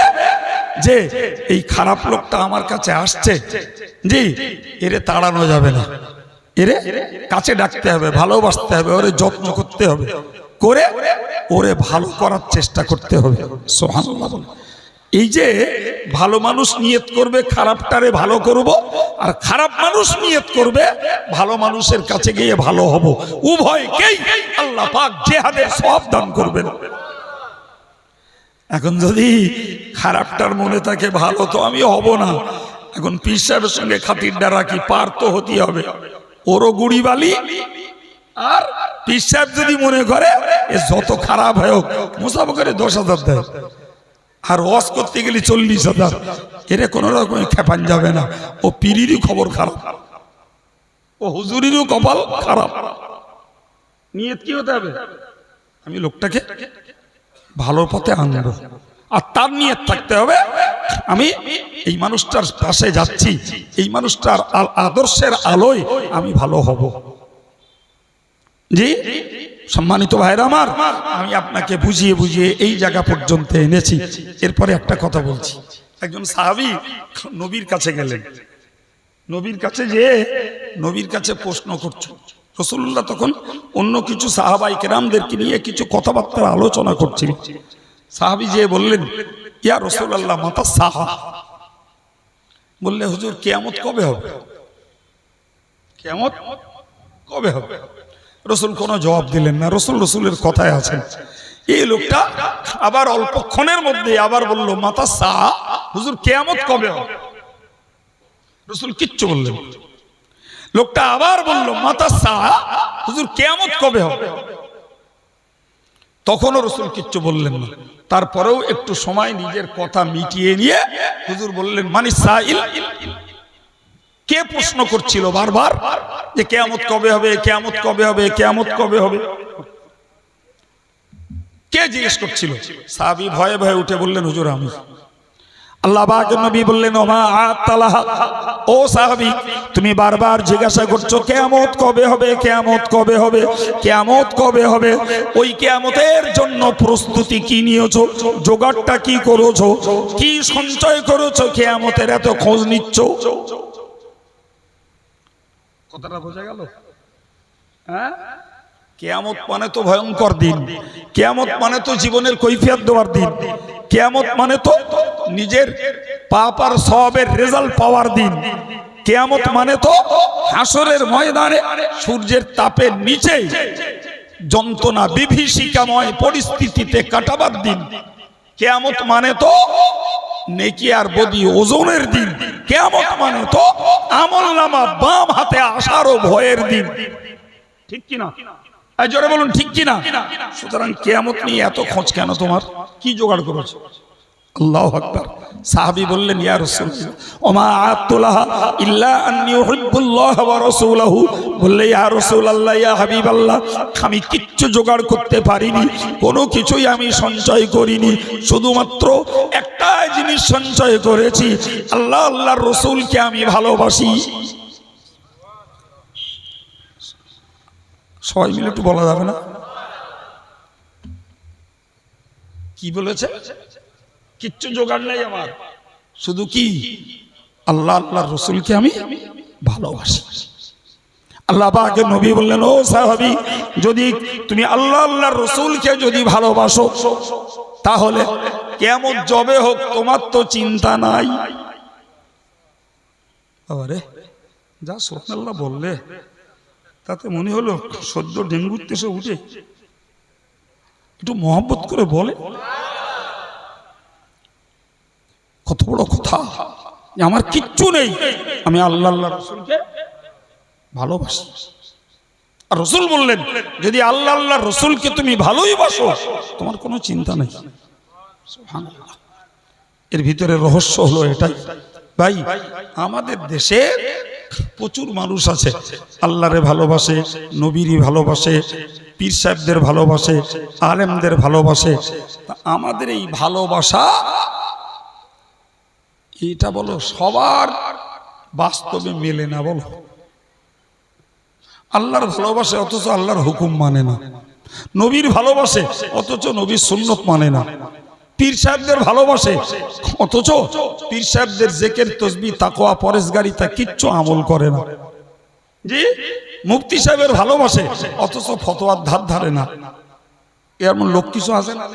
যে এই খারাপ লোকটা আমার কাছে আসছে, জি এরে তাড়ানো যাবে না, এরে কাছে ডাকতে হবে, ভালোবাসতে হবে, ওরে যত্ন করতে হবে, করে ওরে ভালো করার চেষ্টা করতে হবে। সুবহানাল্লাহ। এই যে ভালো মানুষ নিয়ত করবে খারাপটারে ভালো করব, আর খারাপ মানুষ নিয়ত করবে ভালো মানুষের কাছে গিয়ে ভালো হব, উভয়কেই আল্লাহ পাক জিহাদের সওয়াব দান করবেন। এখন যদি খারাপটার মনে থাকে ভালো তো আমি হব না, এখন পীর সাহেবের সঙ্গে খাতিরটা রাখি, পার তো হতে হবে, ওরও গুড়ি বালি। আর পীর সাহেব যদি মনে করে এ যত খারাপ হয় হোক, মুসাফা করে 10,000 দেয়, আর ওয়াজ করতে গেলে 40,000, এরে কোন রকম খেপান যাবে না। ও পীরেরই খবর খারাপ, ও হুজুরেরও কপাল খারাপ। নিয়ত কি হতে হবে? আমি লোকটাকে ভালো পথে আনবো, আর তার নিয়ত থাকতে হবে আমি এই মানুষটার পাশে যাচ্ছি, এই মানুষটার আদর্শের আলোয় আমি ভালো হব। জি সম্মানিত ভাইরা আমার, আমি আপনাকে বুঝিয়ে বুঝিয়ে এই জায়গা পর্যন্ত এনেছি। এরপরে একটা কথা বলছি। একজন সাহাবী নবীর কাছে গেলেন, নবীর কাছে যে নবীর কাছে প্রশ্ন করছে। রাসূলুল্লাহ তখন অন্য কিছু সাহাবায়ে কেরামদেরকে নিয়ে কিছু কথাবার্তা আলোচনা করছিলেন। সাহাবী যে বললেন, ইয়া রাসূলুল্লাহ মাতা সাহা, বললে হুজুর কিয়ামত কবে হবে? কিয়ামত কবে হবে? রাসূল কোনো জবাব দিলেন না। রাসূলের কথায় আছেন। এই লোকটা আবার অল্পক্ষণের মধ্যে আবার বলল, মাতা সাহা, হুজুর কিয়ামত কবে হবে? রাসূল কিচ্ছু বললেন। লোকটা আবার বলল, মাতা সাহা, হুজুর কিয়ামত কবে হবে? তখনও রাসূল কিচ্ছু বললেন না। তারপরেও একটু সময় নিজের কথা মিটিয়ে নিয়ে হুজুর বললেন, মানিস সাইল, কে প্রশ্ন করছিল বারবার যে কিয়ামত কবে হবে, কিয়ামত কবে হবে, কিয়ামত কবে হবে? কে জিজ্ঞেস করছিল? সাহাবী ভয়ে ভয়ে উঠে বললেন, হুজুর আমি। আল্লাহ পাকের নবী বললেন, ওমা আতালাহা, ও সাহাবী তুমি বারবার জিজ্ঞাসা করছো কিয়ামত কবে হবে, কিয়ামত কবে হবে, কিয়ামত কবে হবে? ওই কিয়ামতের জন্য প্রস্তুতি কি নিয়েছো, জোগাড়টা কি করেছো, কি সঞ্চয় করেছো, কিয়ামতের এত খোঁজ নিচ্ছো? কথাটা বোঝা গেল? হ্যাঁ, কিয়ামত মানে তো ভয়ঙ্কর দিন, কিয়ামত মানে তো জীবনের কৈফিয়ত দেওয়ার দিন, কিয়ামত মানে তো নিজের পাপ আর সওয়াবের রেজাল্ট পাওয়ার দিন, কিয়ামত মানে তো হাসরের ময়দানে সূর্যের তাপের নিচে যন্ত্রণা বিভীষিকাময় পরিস্থিতিতে কাটাবার দিন, কিয়ামত মানে তো নেকি আর বদি ওজনের দিন, কিয়ামত মানে তো আমলনামা বাম হাতে আসারও ভয়ের দিন। ঠিক কিনা? জোরে বলুন ঠিক কিনা? সুতরাং কিয়ামত নিয়ে এত খোঁজ কেন তোমার? কি জোগাড় করেছো? আল্লাহু আকবার। সাহাবী বললেন, ইয়া রাসূলুল্লাহ ওমা আতুলাহা ইল্লা আন্নী উহিব্বুল্লাহ ওয়া রাসূলুহু, বললে ইয়া রাসূলুল্লাহ, ইয়া হাবিবাল্লাহ, আমি কিচ্ছু জোগাড় করতে পারিনি, কোনো কিছুই আমি সঞ্চয় করিনি, শুধুমাত্র একটা জিনিস সঞ্চয় করেছি, আল্লাহ আল্লাহর রাসূলকে আমি ভালোবাসি। সবাই মিলে একটু বলা যাবে না? কি বলেছে? কিচ্ছু জোগাড় নেই আমার, শুধু কি আল্লাহ আল্লাহর রাসূলকে আমি ভালোবাসি। আল্লাহ পাকের নবী বললেন, ও সাহাবী যদি তুমি আল্লাহ আল্লাহর রাসূলকে যদি ভালোবাসো তাহলে কিয়ামত যবে হোক তোমার তো চিন্তা নাই। আরে যা সুবহানাল্লাহ বললে তাতে মনে হলো সদ্য ডেঙ্গুতে সে উঠে একটু মহব্বত করে বলে। কত বড় কথা, আমার কিচ্ছু নেই, আমি আল্লাহ আল্লাহ রাসূলকে ভালোবাসি। আর রাসূল বললেন, যদি আল্লাহ আল্লাহ রাসূলকে তুমি ভালোই বাসো তোমার কোনো চিন্তা নেই। সুবহানাল্লাহ। এর ভিতরে রহস্য হলো এটাই, ভাই আমাদের দেশে প্রচুর মানুষ আছে আল্লাহরে ভালোবাসে, নবীরই ভালোবাসে, পীর সাহেবদের ভালোবাসে, আলেমদের ভালোবাসে। আমাদের এই ভালোবাসা এটা বলো সবার বাস্তবে মেলে না। বলো আল্লাহর ভালোবাসে অথচ আল্লাহর হুকুম মানে না, নবীর ভালোবাসে অথচ নবীর সুন্নত মানে না। পীর সাহেবদের ভালোবাসে অথচ পীর সাহেবদের জিকির তাসবিহ তাকওয়া পরেশগারিতা কিচ্ছু আমল করে না। জি, মুফতি সাহেবের ভালোবাসে অথচ ফতোয়ার ধার ধারে না। এমন লোক কিছু আছে না?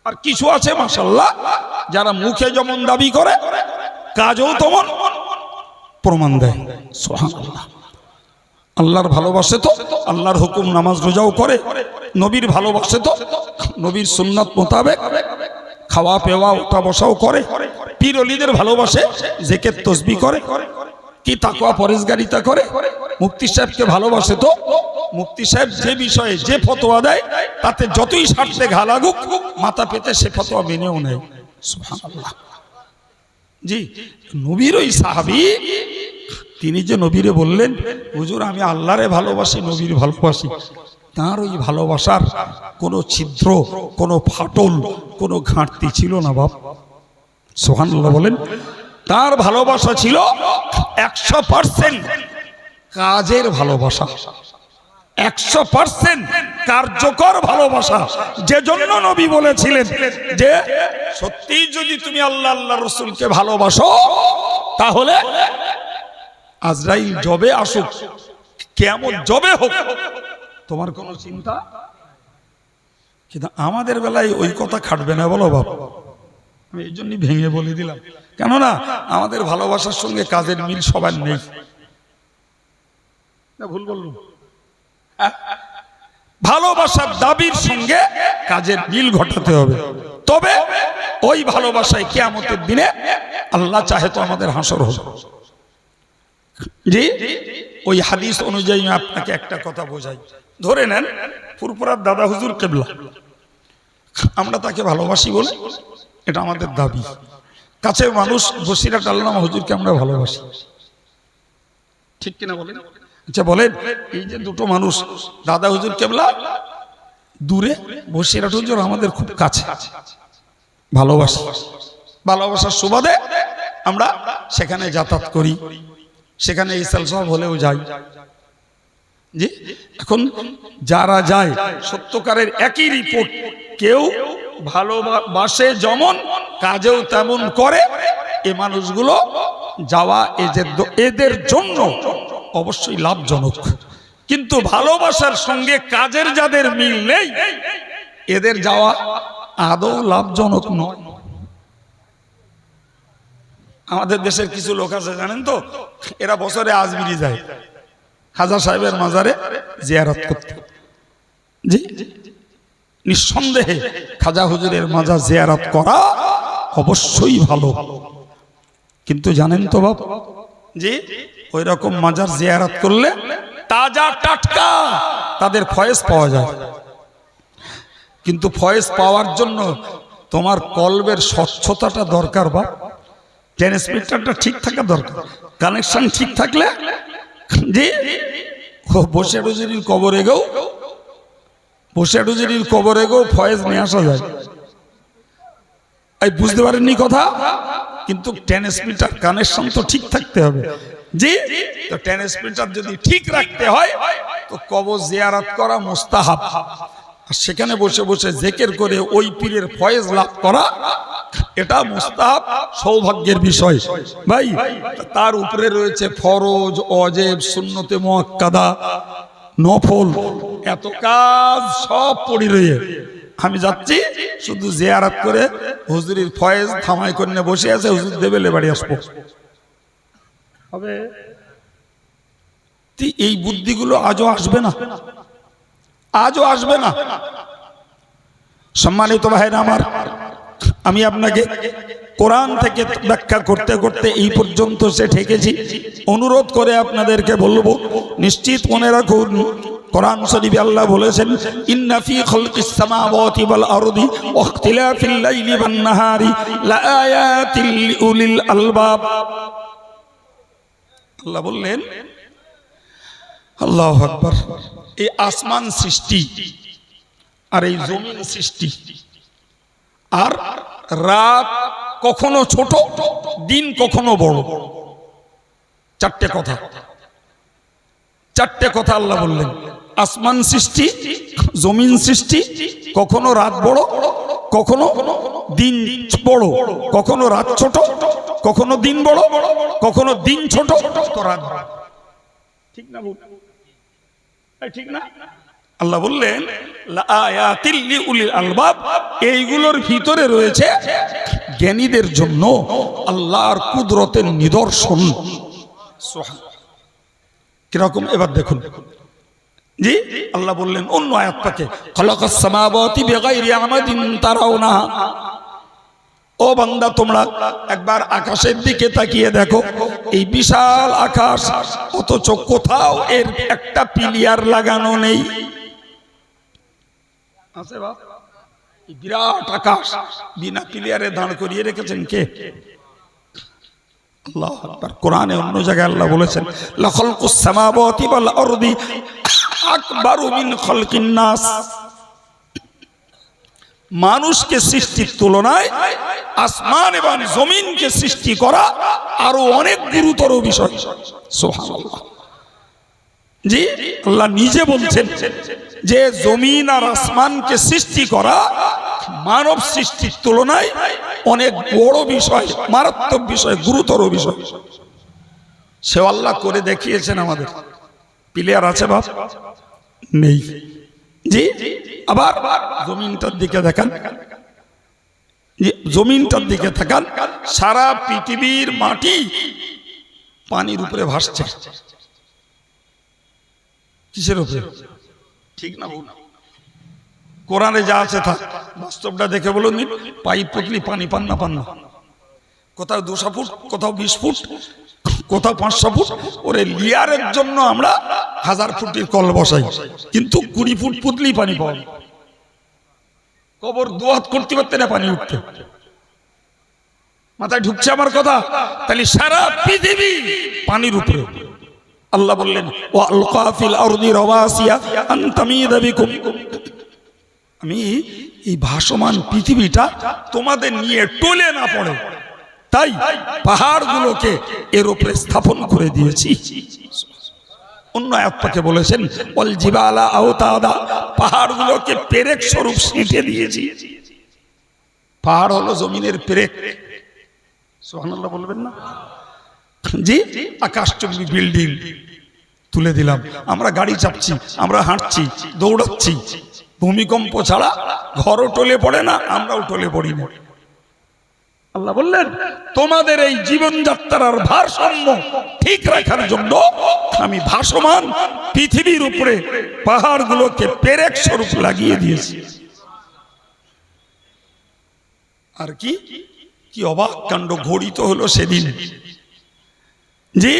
আর কিছু আছে মাশাআল্লাহ, যারা মুখে যেমন দাবি করে কাজেও তেমন প্রমাণ দেয়। সুবহানাল্লাহ। আল্লাহর ভালোবাসে তো আল্লাহর হুকুম নামাজ রোজাও করে, নবীর ভালোবাসে তো নবীর সুন্নাত মোতাবেক খাওয়া পেওয়া ওঠা বসাও করে, পীর ওলিদের ভালোবাসে জিকির তাসবিহ করে, কি তাকওয়া পরেশগারিতা করে। মুফতি সাহেবকে ভালোবাসে তো মুফতি সাহেব যে বিষয়ে যে ফতোয়া দেয় তাতে যতই স্বার্থে ঘা লাগুক মাথা পেতে সে ফতোয়া মেনেও নেয়। সুবহানাল্লাহ। জি, নবীর ওই সাহাবী তিনি যে নবীরে বললেন হুজুর আমি আল্লাহরে ভালোবাসি, নবীর ভালোবাসি, তার ওই ভালোবাসার কোনো ছিদ্র, কোনো ফাটল, কোনো ঘাটতি ছিল না বাপ। সুবহানাল্লাহ বলেন। তার ভালোবাসা ছিল 100% কাজের ভালোবাসা, 100% কার্যকর ভালোবাসা। যে জন্য নবী বলেছিলেন যে সত্যি যদি তুমি আল্লাহ আল্লাহ রসুলকে ভালোবাসো তাহলে আজরাইল জবে আসুক, কিয়ামত জবে হোক, তোমার কোনো চিন্তা। কিন্তু আমাদের বেলায় ওই কথা খাটবে না, বলো বাপ। আমি এই জন্যই ভেঙে বলে দিলাম, কেননা আমাদের ভালোবাসার সঙ্গে কাজের মিল সবার নেই। ভুল বললুম? ভালোবাসার দাবির সঙ্গে কাজের মিল ঘটাতে হবে, তবে ওই ভালোবাসায় কিয়ামতের দিনে আল্লাহ চাহে তো আমাদের হাসর হবে। জি, ওই হাদিস অনুযায়ী আপনাকে একটা কথা বোঝাই। ধরে নেন ফুরফুরার দাদা হুজুর কেবলা, আমরা তাকে ভালোবাসি বলে এটা আমাদের দাবি। কাছের মানুষ বসিরাট আল্লামা হুজুরকে আমরা ভালোবাসি, ঠিক কিনা বলেন? আচ্ছা বলেন, এই যে দুটো মানুষ দাদা হুজুর কেবলা দূরে, বসিরাট হুজুর আমাদের খুব কাছে, ভালোবাসি। ভালোবাসার সুবাদে আমরা সেখানে যাতায়াত করি, সেখানে ইসাল সাহেব হলেও যাই। জি, এখন যারা যায় সত্যকারের একই রিপোর্ট, কেউ ভালোবাসে যেমন কাজেও তেমন করে। এ মানুষগুলো যাওয়া এদের জন্য অবশ্যই লাভজনক, কিন্তু ভালোবাসার সঙ্গে কাজের যাদের মিল নেই এদের যাওয়া আদৌ লাভজনক নয়। আমাদের দেশের কিছু লোক আছে জানেন তো, এরা বছরে আজমিরি যায় খাজা সাহেবের মাজারে জিয়ারত করতে। জি, নিঃসন্দেহে খাজা হুজুরের মাজার জিয়ারত করা অবশ্যই ভালো, কিন্তু জানেন তো বাপ, জি ওই রকম মাজার জিয়ারত করলে তাজা টাটকা তাদের ফয়েজ পাওয়া যায়। কিন্তু ফয়েজ পাওয়ার জন্য তোমার কলবের স্বচ্ছতাটা দরকার বাপ, ট্রান্সমিটারটা ঠিক থাকা দরকার, কানেকশন ঠিক থাকলে জি বসে রুজির কবরে গেও, বসে রুজির কবরে গেও ফয়েজ নিয়ে আসা যায়। এই বুঝতে পারেননি কথা? কিন্তু ট্রান্সমিটার কানেকশন তো ঠিক থাকতে হবে। জি, তো ট্রান্সমিটার যদি ঠিক রাখতে হয় তো কবর জিয়ারত করা মুস্তাহাব, আর সেখানে বসে বসে জিকির করে ওই পীরের ফয়েজ লাভ করা এটা মুস্তাহাব, সৌভাগ্যের বিষয় ভাই। তার উপরে রয়েছে ফরজ, ওয়াজিব, সুন্নতে মুআক্কাদা, নফল, এত কাজ সব পড়ে রয়ে আমি যাচ্ছি শুধু জিয়ারত করে হুজুরের ফয়েজ থামাই করে বসে আছে, হুজুর দেবে বাড়ি আসবো হবে। এই বুদ্ধিগুলো আজও আসবে না, আজও আসবে না। সম্মানিত ভাইরা আমার, আমি আপনাকে কোরআন থেকে ব্যাখ্যা করতে করতে এই পর্যন্ত সে ঠেকেছি। অনুরোধ করে আপনাদেরকে বলবো, নিশ্চিত মনে রাখুন কোরআন শরীফে আল্লাহ বলেছেন, ইন্না ফি খালকিস সামাওয়াতি ওয়াল আরদি ওয়া ইখতিলাফিল লাইলি ওয়ান নাহারি লাআয়াতিল লিউলিল আলবাব। আল্লাহ বললেন, আল্লাহু আকবার, এই আসমান সৃষ্টি আর এই জমিন সৃষ্টি, আর রাত কখনো ছোট, দিন কখনো বড়, চারটে কথা, চারটে কথা আল্লাহ বললেন। আসমান সৃষ্টি, জমিন সৃষ্টি, কখনো রাত বড়, কখনো দিন বড়, কখনো রাত ছোট, কখনো দিন বড়, কখনো দিন ছোট তো রাত বড়। ঠিক না? ঠিক না? আল্লাহ বললেন লাআয়াতিল লিউলিল আলবাব, এইগুলোর ভিতরে রয়েছে জ্ঞানীদের জন্য আল্লাহর কুদরতের নিদর্শন। কিরকম এবার দেখুন। জি, আল্লাহ বললেন অন্য আয়াত পাকে, খালাকাস সামাওয়াতি বিগাইরি আমাদিন তারাউনাহা, ও বান্দা তোমরা একবার আকাশের দিকে তাকিয়ে দেখো, এই বিশাল আকাশ, অথচ কোথাও এর একটা পিলিয়ার লাগানো নেই। আছে বাপ, এই বিরাট আকাশ বিনা পিলিয়ারে দাঁড় করিয়ে রেখেছেন কে? আল্লাহ আকবার। কোরআনে অন্য জায়গায় আল্লাহ বলেছেন লাখালকুস সামাওয়াতি ওয়াল আরদি আকবারু মিন খালকিন নাস, মানুষকে সৃষ্টির তুলনায় আসমান এবং জমিনকে সৃষ্টি করা আরো অনেক গুরুতর বিষয়। সুবহানাল্লাহ। জি, আল্লাহ নিজে বলছেন যে জমিন আর আসমানকে সৃষ্টি করা মানব সৃষ্টির তুলনায় অনেক বড় বিষয়, মারাত্মক বিষয়, গুরুতর বিষয়। সে আল্লাহ করে দেখিয়েছেন আমাদের। প্লেয়ার আছে বাপ? নেই। জি, আবার জমিনটার দিকে দেখান, জমিনটার দিকে তাকান, সারা পৃথিবীর মাটি পানির উপরে ভাসছে। কিসের উপরে? ঠিক না? কোরআনে যা আছে তা বাস্তবটা দেখে বলুন, পাইপ পুতলি পানি পান না পান না, কোথাও 200 ফুট, কোথাও 20 ফুট, কোথাও 500 ফুট। ওরে লিয়ারের জন্য আমরা 1000 ফুটের কল বসাই, কিন্তু 20 ফুট পুতলি পানি পাওয়া। কবর দোয়াত করতে পারতে না পানি উঠতে। মাথায় ঢুকছে আমার কথা? তাহলে সারা পৃথিবী পানির উপরে। আল্লাহ বললেন ওয়া আলকা ফিল আরদি রাওয়াসিয়া আন তামিদা বিকুম, আমি এই ভাসমান পৃথিবীটা তোমাদের নিয়ে টলে না পড়ে তাই পাহাড়গুলোকে এর উপরে স্থাপন করে দিয়েছি। অন্য আয়াত পাকে বলেছেন ওয়াল জিবালা আওতাদা, পাহাড়গুলোকে পেরেক স্বরূপ সেঁটে দিয়েছি। পাহাড় হলো জমিনের পেরেক। সুবহানাল্লাহ বলবেন না? জি, আকাশচুম্বী বিল্ডিং তুলে দিলাম। আমরা গাড়ি চাপছি, আমরা হাঁটছি, দৌড়াচ্ছি, ভূমিকম্প ছাড়া ঘরও টলে পড়ে না, আমরাও টলে পড়ি না। আল্লাহ বললেন তোমাদের এই জীবনযাত্রার ভারসাম্য ঠিক রাখার জন্য আমি ভাসমান পৃথিবীর উপরে পাহাড়গুলোকে পেরেক স্বরূপ লাগিয়ে দিয়েছি। আর কি কি অবাক কাণ্ড ঘড়িত হলো সেদিন। জি,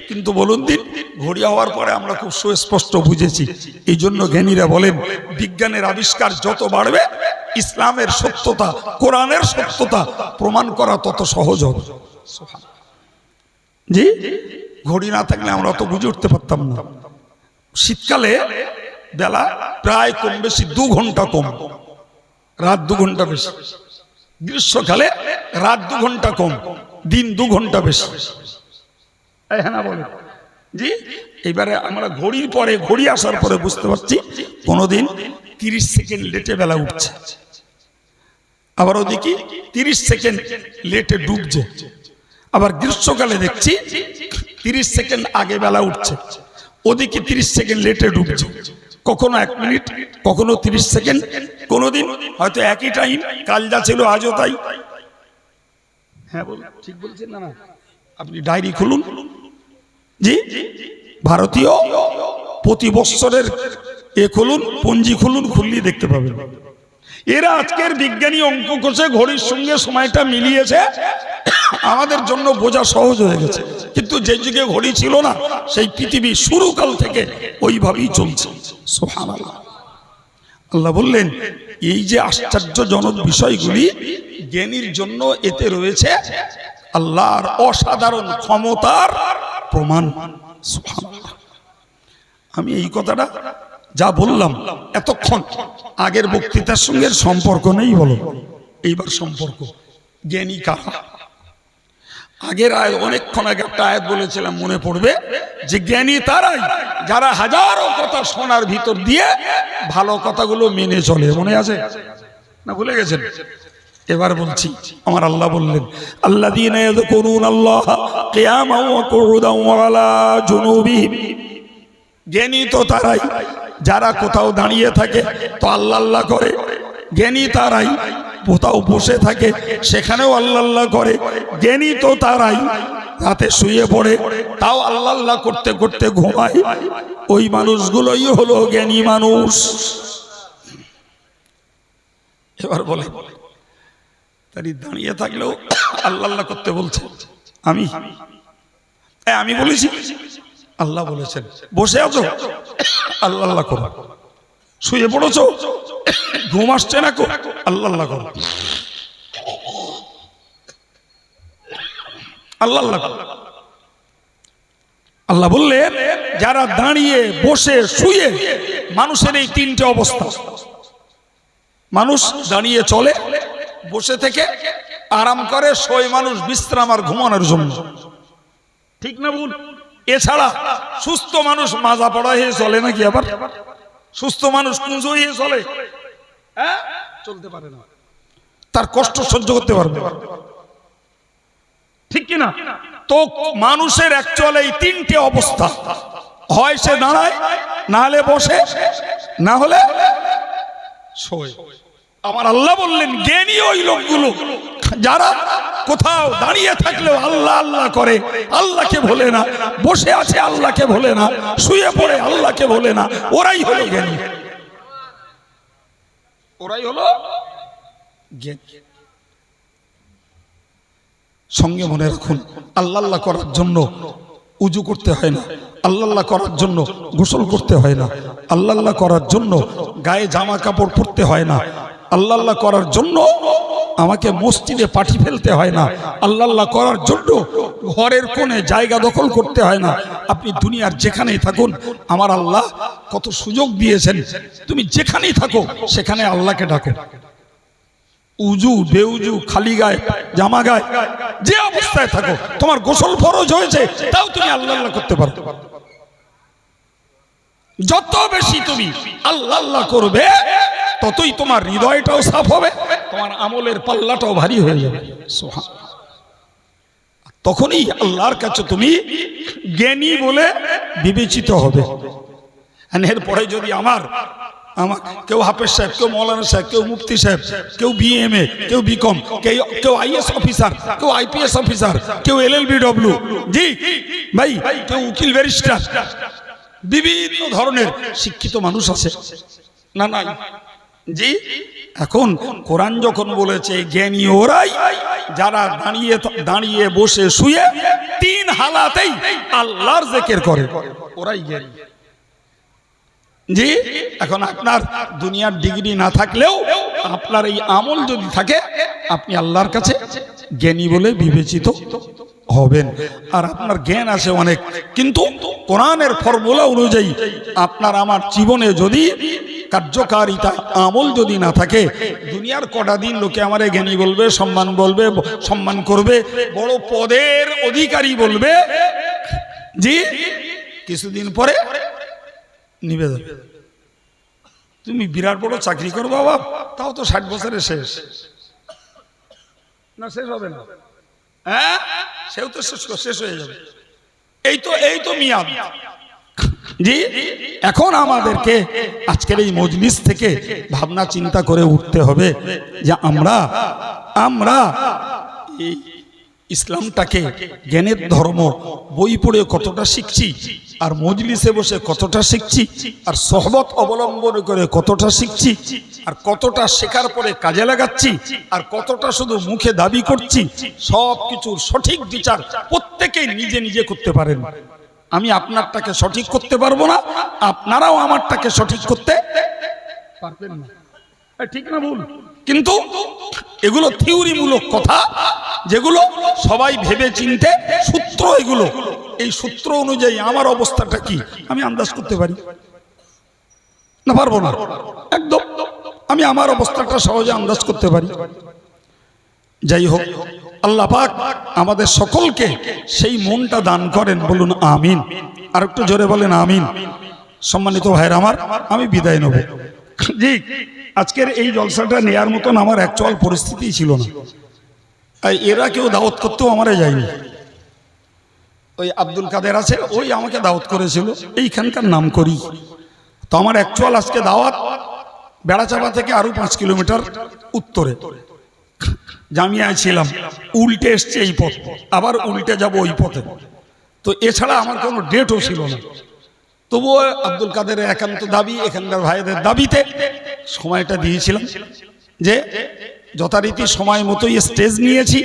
কিন্তু বলুন দিন, ঘড়ি হওয়ার পরে আমরা খুব সুস্পষ্ট বুঝেছি। এই জন্য জ্ঞানীরা বলেন বিজ্ঞানের আবিষ্কার যত বাড়বে, ইসলামের সত্যতা, কোরআনের সত্যতা প্রমাণ করা তত সহজ হবে। জি, ঘড়ি না থাকলে আমরা অত বুঝে উঠতে পারতাম না। শীতকালে বেলা প্রায় কম বেশি 2 ঘন্টা কম, রাত 2 ঘন্টা বেশি। গ্রীষ্মকালে রাত 2 ঘন্টা কম, দিন 2 ঘন্টা বেশি। হ্যাঁ বলে জি। এবারে আমরা ঘড়ির পরে, ঘড়ি আসার পরে বুঝতে পারছি কোনদিন 30 সেকেন্ড লেটে বেলা উঠছে, আবার ওদিকে 30 সেকেন্ড লেটে ডুবছে। আবার গ্রীষ্মকালে দেখছি 30 সেকেন্ড আগে বেলা উঠছে, ওদিকে 30 সেকেন্ড লেটে ডুবছে। কখনো 1 মিনিট, কখনো 30 সেকেন্ড, কোনদিন হয়তো একই টাইম, কাল যা ছিল আজও তাই। হ্যাঁ বল, ঠিক বলছেন না? আপনি ডায়েরি খুলুন, জি, ভারতীয় প্রতি বৎসরের খুলুন, পঞ্জি খুলুন, খুললেই দেখতে পাবেন। এরা আজকের বিজ্ঞানী অঙ্ক কষে ঘড়ির সঙ্গে সময়টা মিলিয়েছে, আমাদের জন্য বোঝা সহজ হয়ে গেছে। কিন্তু যে যুগে ঘড়ি ছিল না, সেই পৃথিবী শুরুকাল থেকে ওইভাবেই চলছে। সুবহানাল্লাহ। আল্লাহ বললেন এই যে আশ্চর্যজনক বিষয়গুলি জ্ঞানীর জন্য, এতে রয়েছে আল্লাহর অসাধারণ ক্ষমতার প্রমাণ। সুবহানাল্লাহ। আমি এই কথাটা যা বললাম এতক্ষণ, আগের বক্তৃতার সঙ্গে সম্পর্ক নেই। বলো এইবার সম্পর্ক। জ্ঞানী কারা? আগের আয়াত, অনেকক্ষণ আগে একটা আয়াত বলেছিলাম, মনে পড়বে, যে জ্ঞানী তারাই যারা হাজারো কথা শোনার ভিতর দিয়ে ভালো কথাগুলো মেনে চলে। মনে আছে না, ভুলে গেছেন? এবার বলছি, আমার আল্লাহ বললেন, আল্লাযীনা ইয়াযকুরুনাল্লাহা কিয়ামান ওয়া কুউদান ওয়া আলা জুনুবিহিম। জ্ঞানী তো তারাই যারা কোথাও দাঁড়িয়ে থাকে তো আল্লাহ আল্লাহ করে, জ্ঞানী তারাই কোথাও বসে থাকে সেখানেও আল্লাহ আল্লাহ করে, জ্ঞানী তো তারাই রাতে শুয়ে পড়ে তাও আল্লাহ আল্লাহ করতে করতে ঘুমায়। ওই মানুষগুলোই হলো জ্ঞানী মানুষ। এবার বলে, তাই দাঁড়িয়ে থাকলেও আল্লাহ আল্লাহ করতে বলছে। আমি বলেছি? আল্লাহ বলেছেন। বসে আছো, আল্লাহ আল্লাহ করো। শুয়ে পড়েছো, ঘুম আসছে না, আল্লাহ আল্লাহ করো, আল্লাহ আল্লাহ করো। আল্লাহ বললেন, যারা দাঁড়িয়ে বসে শুয়ে, মানুষের এই তিনটে অবস্থা। মানুষ দাঁড়িয়ে চলে, বসে থেকে আরাম করে, শোয় মানুষ বিশ্রাম আর ঘুমানোর জন্য, ঠিক না ভুল? এছাড়া সুস্থ মানুষ মাজা পড়া হয়ে চলে নাকি? আবার সুস্থ মানুষ কুঁজো হয়ে চলে, চলতে পারে না, তার কষ্ট সহ্য করতে পারবে, ঠিক কিনা? তো মানুষের অ্যাকচুয়ালি এই তিনটে অবস্থা, হয় সে দাঁড়ায়, না হলে বসে, না হলে শোয়। আমার আল্লাহ বললেন, জ্ঞানী ওই লোকগুলো যারা কোথাও দাঁড়িয়ে থাকলেও আল্লাহ আল্লাহ করে, আল্লাহকে ভোলে না, বসে আছে আল্লাহকে ভোলে না, শুয়ে পড়ে আল্লাহকে ভোলে না, ওরাই হলো জ্ঞানী, ওরাই হলো জ্ঞানী। সঙ্গে মনে রাখুন, আল্লাহ আল্লাহ করার জন্য উজু করতে হয় না, আল্লাহ আল্লাহ করার জন্য গোসল করতে হয় না, আল্লাহ আল্লাহ করার জন্য গায়ে জামা কাপড় পরতে হয় না, আল্লাহ আল্লাহ করার জন্য আমাকে মসজিদে পাঠি ফেলতে হয় না, আল্লাহ আল্লাহ করার জন্য ঘরের কোণে জায়গা দখল করতে হয় না। আপনি দুনিয়ার যেখানেই থাকুন, আমার আল্লাহ কত সুযোগ দিয়েছেন, তুমি যেখানেই থাকো সেখানে আল্লাহকে ডাকো। উজু বেউজু, খালি গায়ে, জামা গায়ে, যে অবস্থায় থাকো, তোমার গোসল ফরজ হয়েছে, তাও তুমি আল্লাহ আল্লাহ করতে পারো। যত বেশি তুমি আল্লাহ আল্লাহ করবে, ততই তোমার হৃদয়টাও সাফ হবে, তোমার আমলের পাল্লাটাও ভারী হয়ে যাবে। তখনই আল্লাহর কাছে তুমি জ্ঞানী বলে বিবেচিত হবে। এরপরে যদি আমার কেউ হাফেজ সাহেব, কেউ মৌলানা সাহেব, কেউ মুফতি সাহেব, কেউ বিএমএ, কেউ বিকম, কেউ আইএস অফিসার, কেউ আইপিএস অফিসার, কেউ এলএলবিডব্লিউ, জি ভাই, কেউ উকিল ব্যারিস্টার, বিভিন্ন ধরনের শিক্ষিত মানুষ আছে না? নাই জি। এখন কোরআন যখন বলেছে জ্ঞানী ওরাই যারা দাঁড়িয়ে বসে শুয়ে তিন হালাতেই আল্লাহর জিকির করে, ওরাই জ্ঞানী। জি। এখন আপনার দুনিয়ার ডিগ্রি না থাকলেও আপনার এই আমল যদি থাকে, আপনি আল্লাহর কাছে জ্ঞানী বলে বিবেচিত হবেন। আর আপনার জ্ঞান আছে অনেক, কিন্তু কোরআনের ফর্মুলা অনুযায়ী আপনার আমার জীবনে যদি কার্যকারিতা আমল যদি না থাকে, দুনিয়ার কটা দিন লোকে আমারে জ্ঞানী বলবে, সম্মান করবে, বড় পদের অধিকারী বলবে, জি, কিছুদিন পরে নিবে যাবে। তুমি বিরাট বড় চাকরি করো বাবা, তাও তো 60 বছরে শেষ না, শেষ হবে না, হ্যাঁ, সেও তো শেষ হয়ে যাবে। এই তো মিয়াদ। জি। এখন আমাদেরকে আজকের এই মজলিস থেকে ভাবনা চিন্তা করে উঠতে হবে যে আমরা এই ইসলামটাকে, জ্ঞানের ধর্ম বই পড়ে কতটা শিখছি, আর মজলিসে বসে কতটা শিখছি, আর সহবত অবলম্বন করে কতটা শিখছি, আর কতটা শেখার পরে কাজে লাগাচ্ছি, আর কতটা শুধু মুখে দাবি করছি। সব কিছুর সঠিক বিচার প্রত্যেকেই নিজে নিজে করতে পারেন। আমি আপনারটাকে সঠিক করতে পারবো না, আপনারাও আমারটাকে সঠিক করতে পারবেন না, ঠিক না ভুল? কিন্তু এগুলো থিওরিমূলক কথা, যেগুলো সবাই ভেবে চিনতে সূত্র, এগুলো এই সূত্র অনুযায়ী আমার অবস্থাটা কি আমি আন্দাজ করতে পারি না? পারবো না একদম। আমি আমার অবস্থাটা সহজে আন্দাজ করতে পারি। যাই হোক, আল্লাহ পাক আমাদের সকলকে সেই মনটা দান করেন, বলুন আমিন। আর একটু জোরে বলেন আমিন। সম্মানিত ভাইরা আমার, আমি বিদায় নেব। জি, আজকের এই জলসাটা নেয়ার মতন আমার অ্যাকচুয়াল পরিস্থিতি ছিল না। এরা কেউ দাওয়াত করতেও আমারে যায়নি। ওই আব্দুল কাদের আছে, ওই আমাকে দাওয়াত করেছিল, এইখানকার নাম করি। তো আমার অ্যাকচুয়াল আজকে দাওয়াত বেড়াচাপা থেকে আরো 5 কিলোমিটার উত্তরে জামিয়ায় ছিলাম, উল্টে এসছে এই পথ, আবার উল্টে যাব ওই পথে। তো এছাড়া আমার কোনো ডেটও ছিল না। তবুও আব্দুল কাদের একান্ত দাবি, এখানকার ভাইদের দাবিতে সময়টা দিয়েছিলাম, যে যথারীতি সময় মতোই স্টেজ নিয়েছি।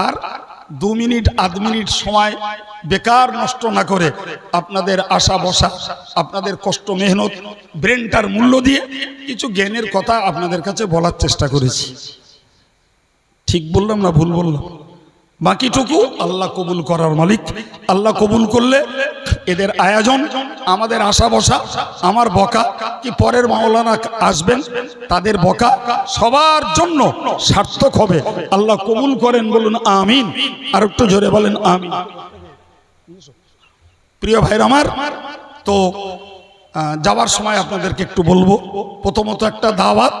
আর 2 মিনিট আধ মিনিট সময় বেকার নষ্ট না করে আপনাদের আশা বসা, আপনাদের কষ্ট মেহনত, ব্রেনটার মূল্য দিয়ে কিছু জ্ঞানের কথা আপনাদের কাছে বলার চেষ্টা করেছি। ঠিক বললাম না ভুল বললাম? বাকিটুকু আল্লাহ কবুল করার মালিক। আল্লাহ কবুল করলে এদের আয়োজন, আমাদের আশা বসা, আমার বকা কি পরের মাওলানা আসবেন তাদের বকা সবার জন্য সার্থক হবে। আল্লাহ কবুল করেন, বলুন আমিন। আর একটু জোরে বলেন আমিন। প্রিয় ভাইরা আমার, তো যাওয়ার সময় আপনাদেরকে একটু বলবো, প্রথমত একটা দাওয়াত।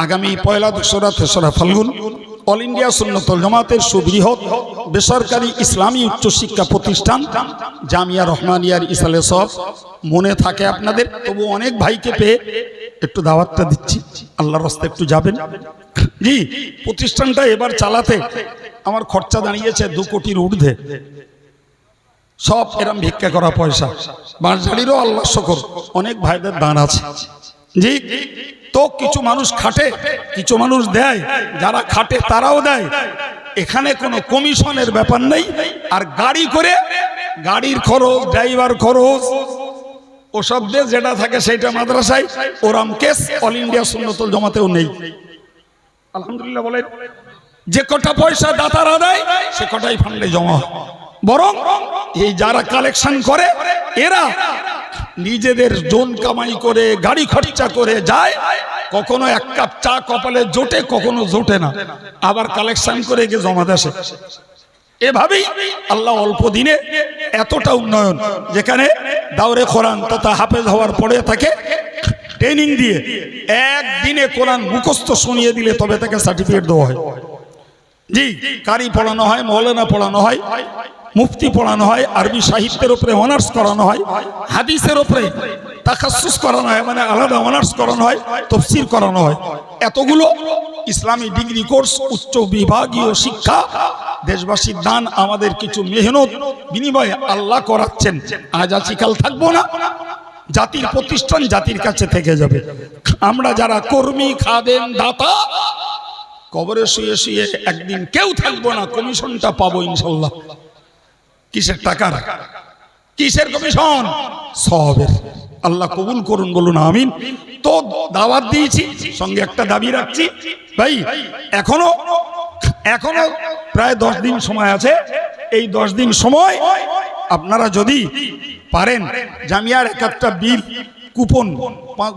আগামী 1 দোসরা তেসরা ফাল্গুন অল ইন্ডিয়া সুন্নতুল জামাতের সুবৃহৎ বেসরকারি ইসলামী উচ্চশিক্ষা প্রতিষ্ঠান জামিয়া রহমানিয়ার ইসালে সব মনে থাকে আপনাদের। তবু অনেক ভাইকে পেয়ে একটু দাওয়াতটা দিচ্ছি, আল্লাহর রাস্তায় একটু যাবেন। জি, প্রতিষ্ঠানটা এবার চালাতে আমার খরচা দাঁড়িয়েছে 2 কোটির ঊর্ধ্বে। সব এরম ভিক্ষা করা পয়সা, বাঁশঝাড়িরও আল্লাহ শকর অনেক ভাইদের দান আছে। জি, তো কিছু মানুষ খাটে, কিছু মানুষ দেয়, যারা খাটে তারাও দেয়। এখানে কোনো কমিশনের ব্যাপার নেই। আর গাড়ি করে, গাড়ির খরচ, ড্রাইভার খরচ, ওসব দিয়ে যেটা থাকে সেটা মাদ্রাসায়, ওরাম কেস অল ইন্ডিয়া সুন্নতুল জামাতেও নেই। আলহামদুলিল্লাহ বলেন। যে কটা পয়সা দাতারা দেয় সে কটাই ফান্ডে জমা হয়। বরং এই যারা কালেকশন করে এরা নিজেদের জোন কামাই করে, গাড়ি খরচা করে যায়। কখনো 1 কাপ চা কপালে জোটে, কখনো জোটে না, আবার কালেকশন করে গিয়ে জমা দেশে। এভাবেই আল্লাহ অল্প দিনে এতটা উন্নয়ন, যেখানে দাওরে কোরআন তথা হাফেজ হওয়ার পরে থাকে ট্রেনিং দিয়ে একদিনে কোরআন মুখস্থ শুনিয়ে দিলে তবে তাকে সার্টিফিকেট দেওয়া হয়। জি, কারি পড়ানো হয়, মৌলানা পড়ানো হয়, মুফতি পড়ানো হয়, আরবি সাহিত্যের উপরে অনার্স করানো হয়, হাদিসের উপরে তাখাসসুস করানো হয়, মানে আলাদা অনার্স করানো হয়, তাফসীর করানো হয়। এতগুলো ইসলামী ডিগ্রি কোর্স, উচ্চ বিভাগীয় শিক্ষা দেশবাসীর দান, আমাদের কিছু মেহনত বিনিময়ে আল্লাহ করাচ্ছেন। আজ আছি কাল থাকবো না, জাতির প্রতিষ্ঠান জাতির কাছে থেকে যাবে। আমরা যারা কর্মী, খাদেম, দাতা, কবরে শুয়ে শুয়ে একদিন কেউ থাকবো না, কমিশনটা পাবো ইনশাল্লাহ। কিসের টাকার? কিসের কমিশন? সওয়াবের। আল্লাহ কবুল করুন, বলুন আমিন। তো দাওয়াত দিয়েছি, সঙ্গে একটা দাবি রাখছি ভাই, এখনো প্রায় 10 দিন সময় আছে। এই 10 দিন সময় আপনারা যদি পারেন, জামিয়ার একটা বিল কুপন,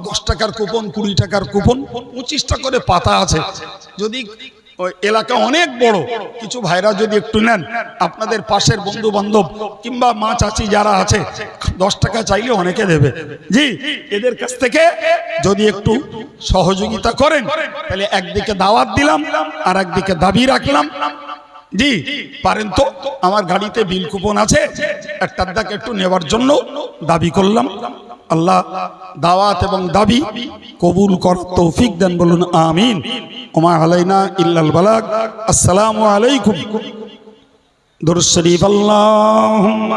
10 টাকার কুপন, 20 টাকার কুপন, 25টা করে পাতা আছে। যদি ওই এলাকা অনেক বড়, কিছু ভাইরা যদি একটু নেন, আপনাদের পাশের বন্ধু বান্ধব কিংবা মা চাচি যারা আছে, 10 টাকা চাইলে অনেকে দেবে। জি, এদের কাছ থেকে যদি একটু সহযোগিতা করেন, তাহলে একদিকে দাওয়াত দিলাম আর একদিকে দাবি রাখলাম। জি, পারেন তো? আমার গাড়িতে বিল কুপন আছে, একটার দাকে একটু নেওয়ার জন্য দাবি করলাম। আল্লাহ দাওয়াত এবং দাবি কবুল করার তৌফিক দেন, বলুন আমিন। ওমা আলাইনা ইল্লাল বালাগ। আসসালামু আলাইকুম। দুরূদ শরীফ। আল্লাহুম্মা